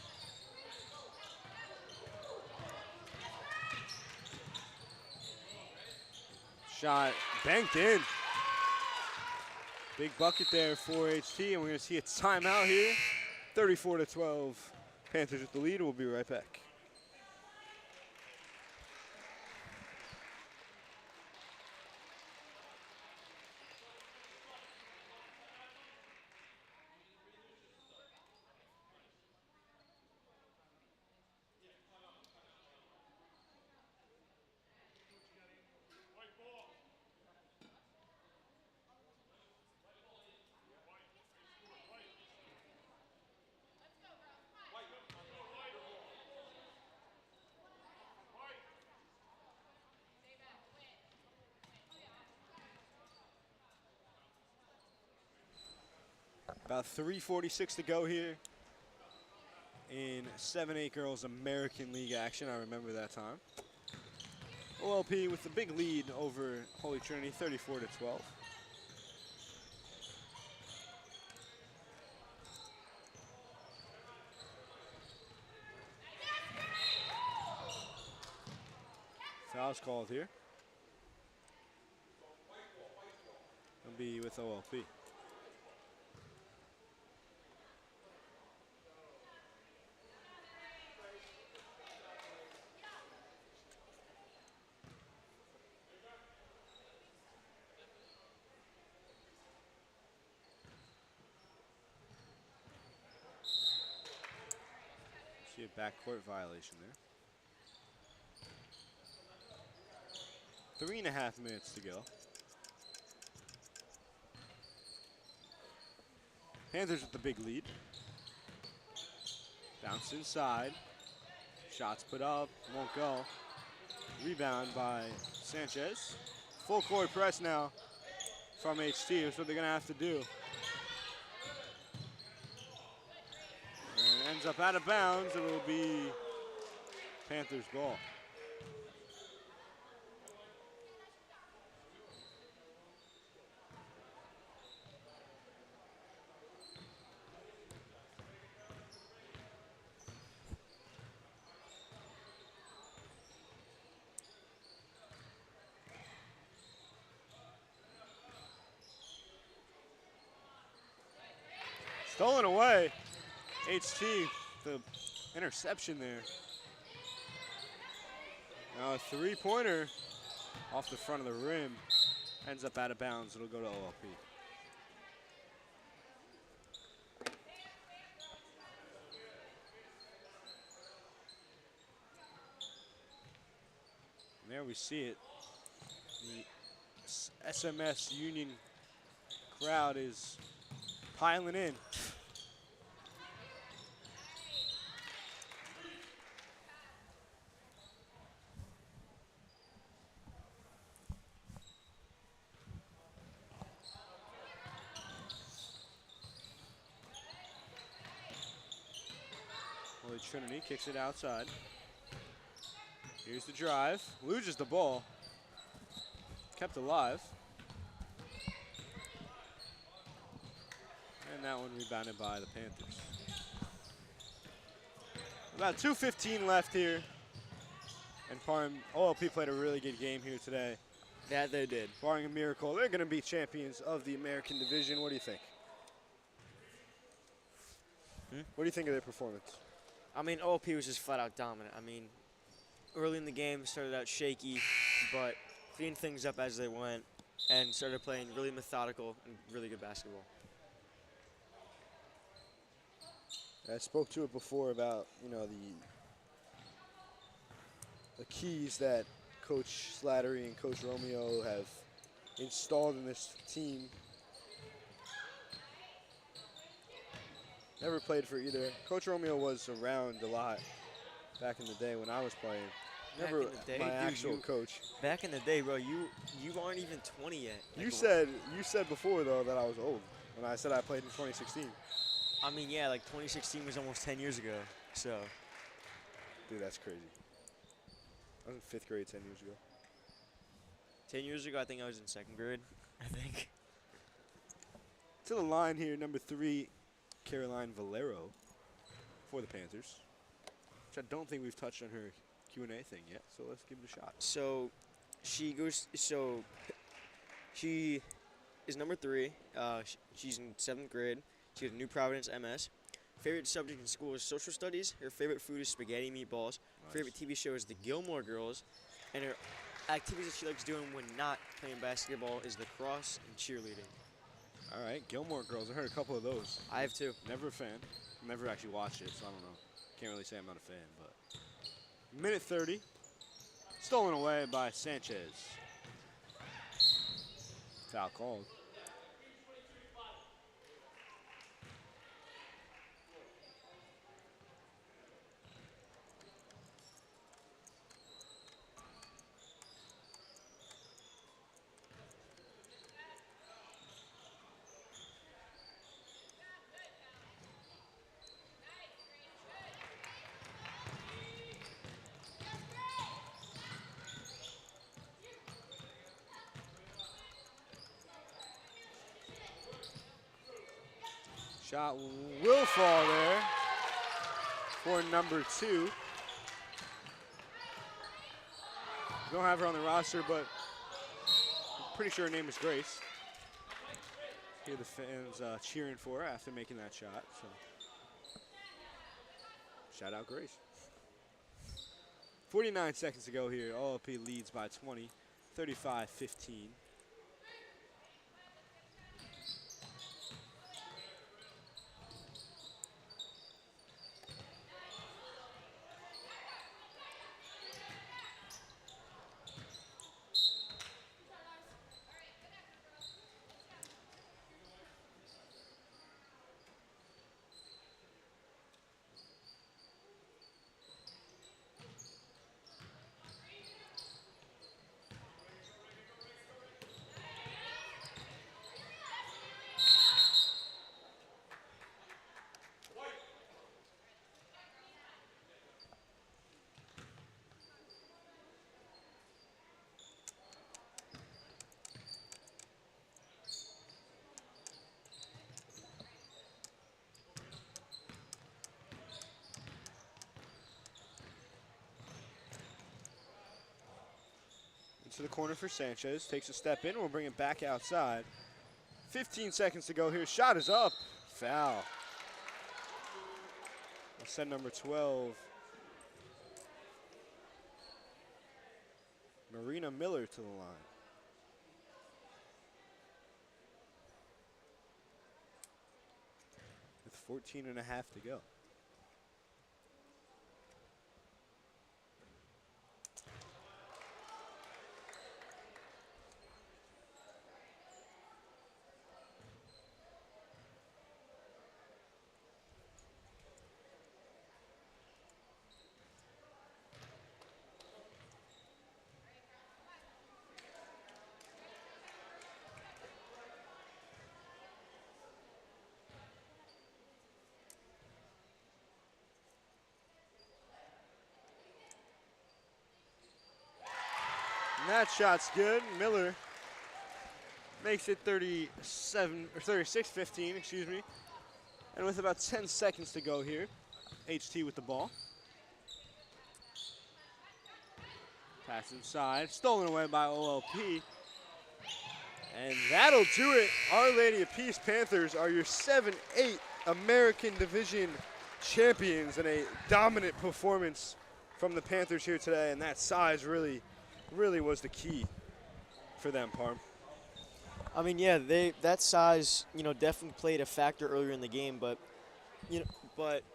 Shot banked in. Big bucket there for HT, and we're going to see a timeout here. 34-12. Panthers with the lead. We'll be right back. About 3:46 to go here in 7-8 girls American League action. I remember that time. OLP with the big lead over Holy Trinity, 34-12. Foul's called here. It'll be with OLP. See a backcourt violation there. 3.5 minutes to go. Panthers with the big lead. Bounce inside. Shots put up, won't go. Rebound by Sanchez. Full court press now from HT. That's what they're gonna have to do. And ends up out of bounds. It will be Panthers ball. Stolen away. HT, the interception there. Now a three-pointer off the front of the rim. Ends up out of bounds. It'll go to OLP. And there we see it. The SMS Union crowd is piling in. Now Trinity kicks it outside. Here's the drive. Loses the ball. Kept alive. And that one rebounded by the Panthers. About 2:15 left here. And Parham, OLP played a really good game here today. That they did. Barring a miracle, they're going to be champions of the American Division. What do you think? What do you think of their performance? I mean, OLP was just flat out dominant. I mean, early in the game, it started out shaky, but cleaned things up as they went and started playing really methodical and really good basketball. I spoke to it before about, the keys that Coach Slattery and Coach Romeo have installed in this team. Never played for either. Coach Romeo was around a lot back in the day when I was playing. Never Back in the day, my dude, actual coach. Back in the day, bro, you aren't even 20 yet. You said before though that I was old when I said I played in 2016. I mean, yeah, like 2016 was almost 10 years ago. So, Dude, that's crazy. I was in 5th grade 10 years ago. 10 years ago, I think I was in 2nd grade. I think. To the line here, number 3, Caroline Valero for the Panthers. Which I don't think we've touched on her Q&A thing yet, so let's give it a shot. So, she is number 3. She's in 7th grade. She has New Providence MS. Favorite subject in school is social studies. Her favorite food is spaghetti meatballs. Nice. Favorite TV show is The Gilmore Girls. And her activities that she likes doing when not playing basketball is lacrosse and cheerleading. All right, Gilmore Girls. I heard a couple of those. I have too. Never a fan. Never actually watched it, so I don't know. Can't really say I'm not a fan, but. Minute 30. Stolen away by Sanchez. Foul called. Shot will fall there for number 2. Don't have her on the roster, but I'm pretty sure her name is Grace. Hear the fans cheering for her after making that shot. So, shout out Grace. 49 seconds to go here. OLP leads by 20, 35-15. To the corner for Sanchez, takes a step in, we'll bring it back outside. 15 seconds to go here, shot is up, foul. We'll send number 12, Marina Miller, to the line. With 14 and a half to go. That shot's good. Miller makes it 36-15, excuse me. And with about 10 seconds to go here, HT with the ball. Pass inside, stolen away by OLP. And that'll do it. Our Lady of Peace Panthers are your 7-8 American Division champions, and a dominant performance from the Panthers here today, and that size really was the key for them, Parm. I mean, yeah, that size, definitely played a factor earlier in the game, but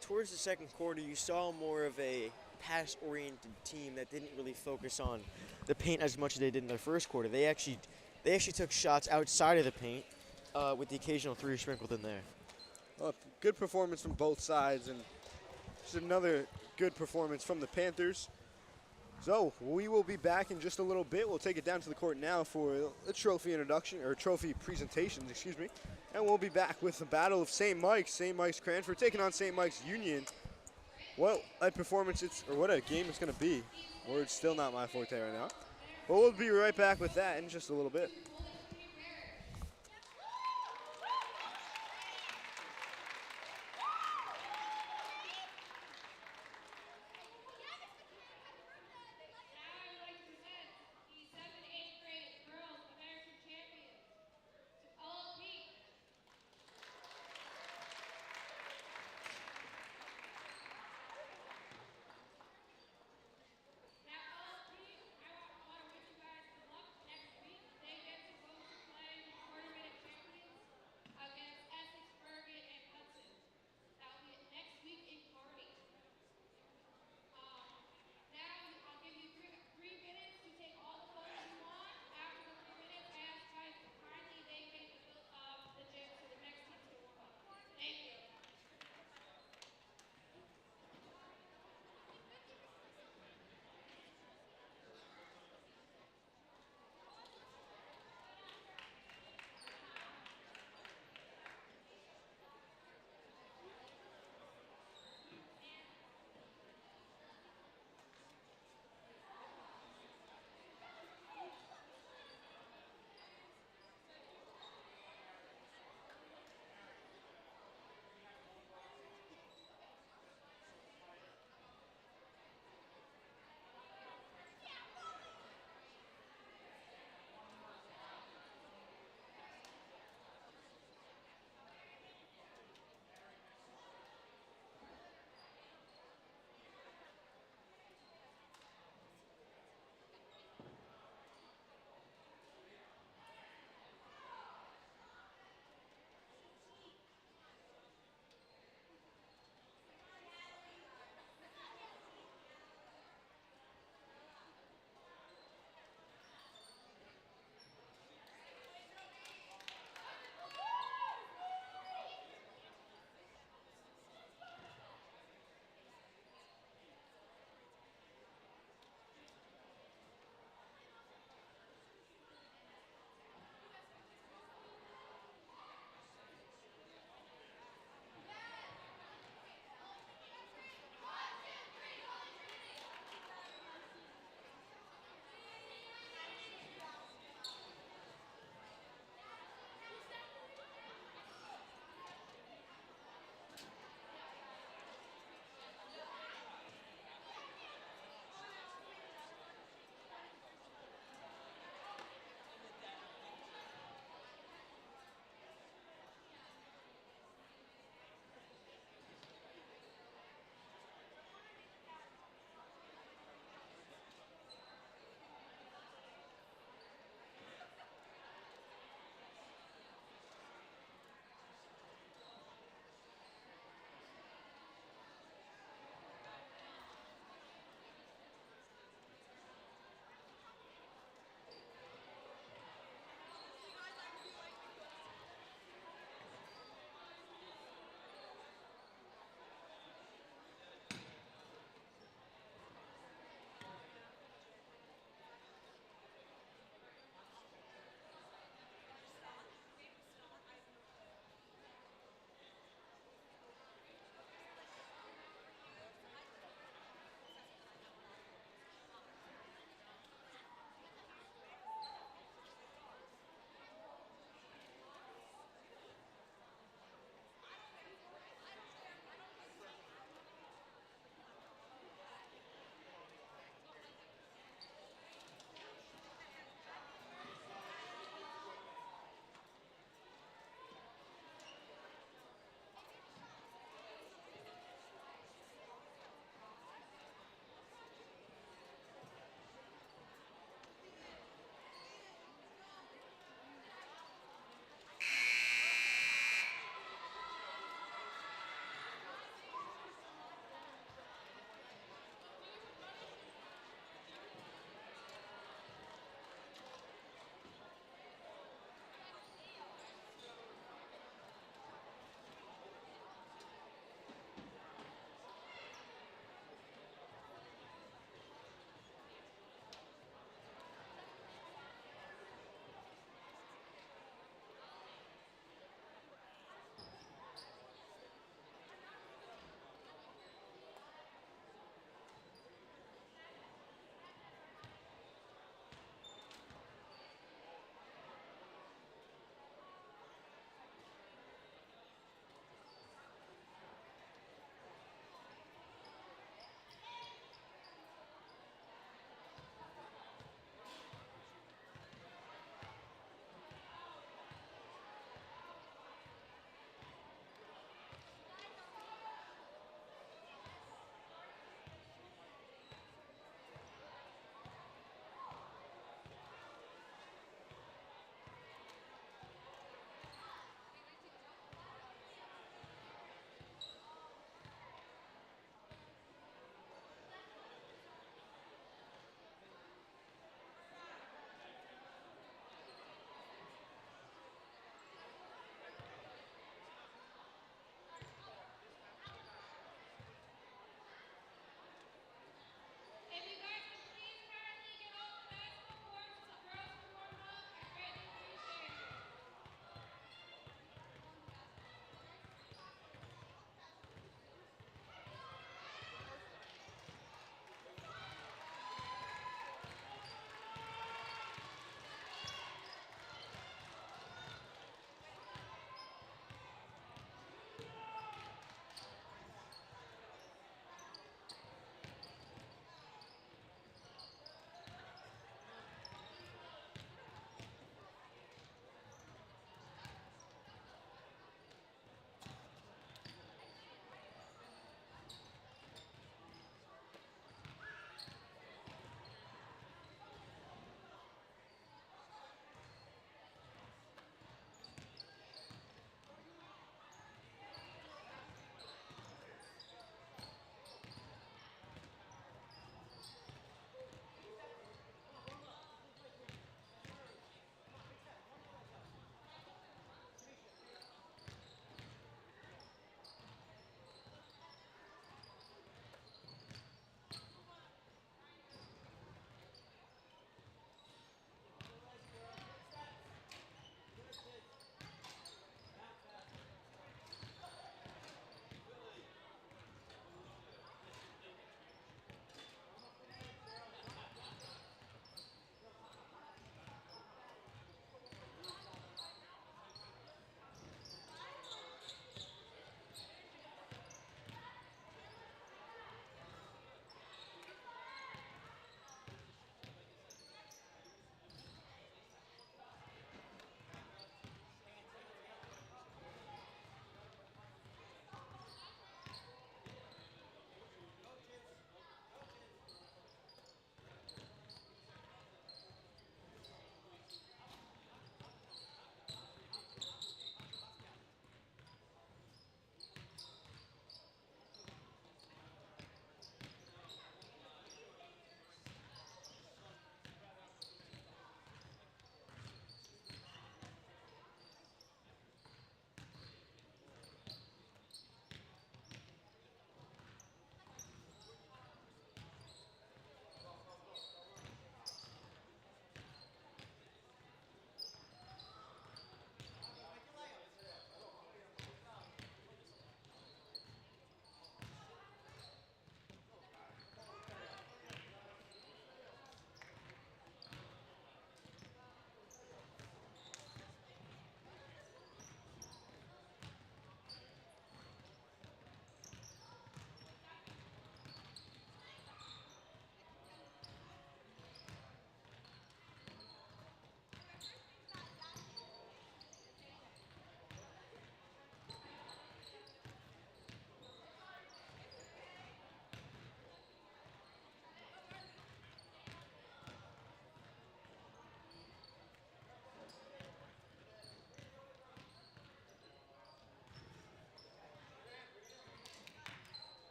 towards the second quarter, you saw more of a pass-oriented team that didn't really focus on the paint as much as they did in the first quarter. They actually took shots outside of the paint, with the occasional three sprinkled in there. Well, good performance from both sides, and just another good performance from the Panthers. So we will be back in just a little bit. We'll take it down to the court now for a trophy introduction, or trophy presentations, excuse me. And we'll be back with the battle of St. Mike's Cranford taking on St. Mike's Union. What a performance what a game it's going to be. Word's still not my forte right now. But we'll be right back with that in just a little bit.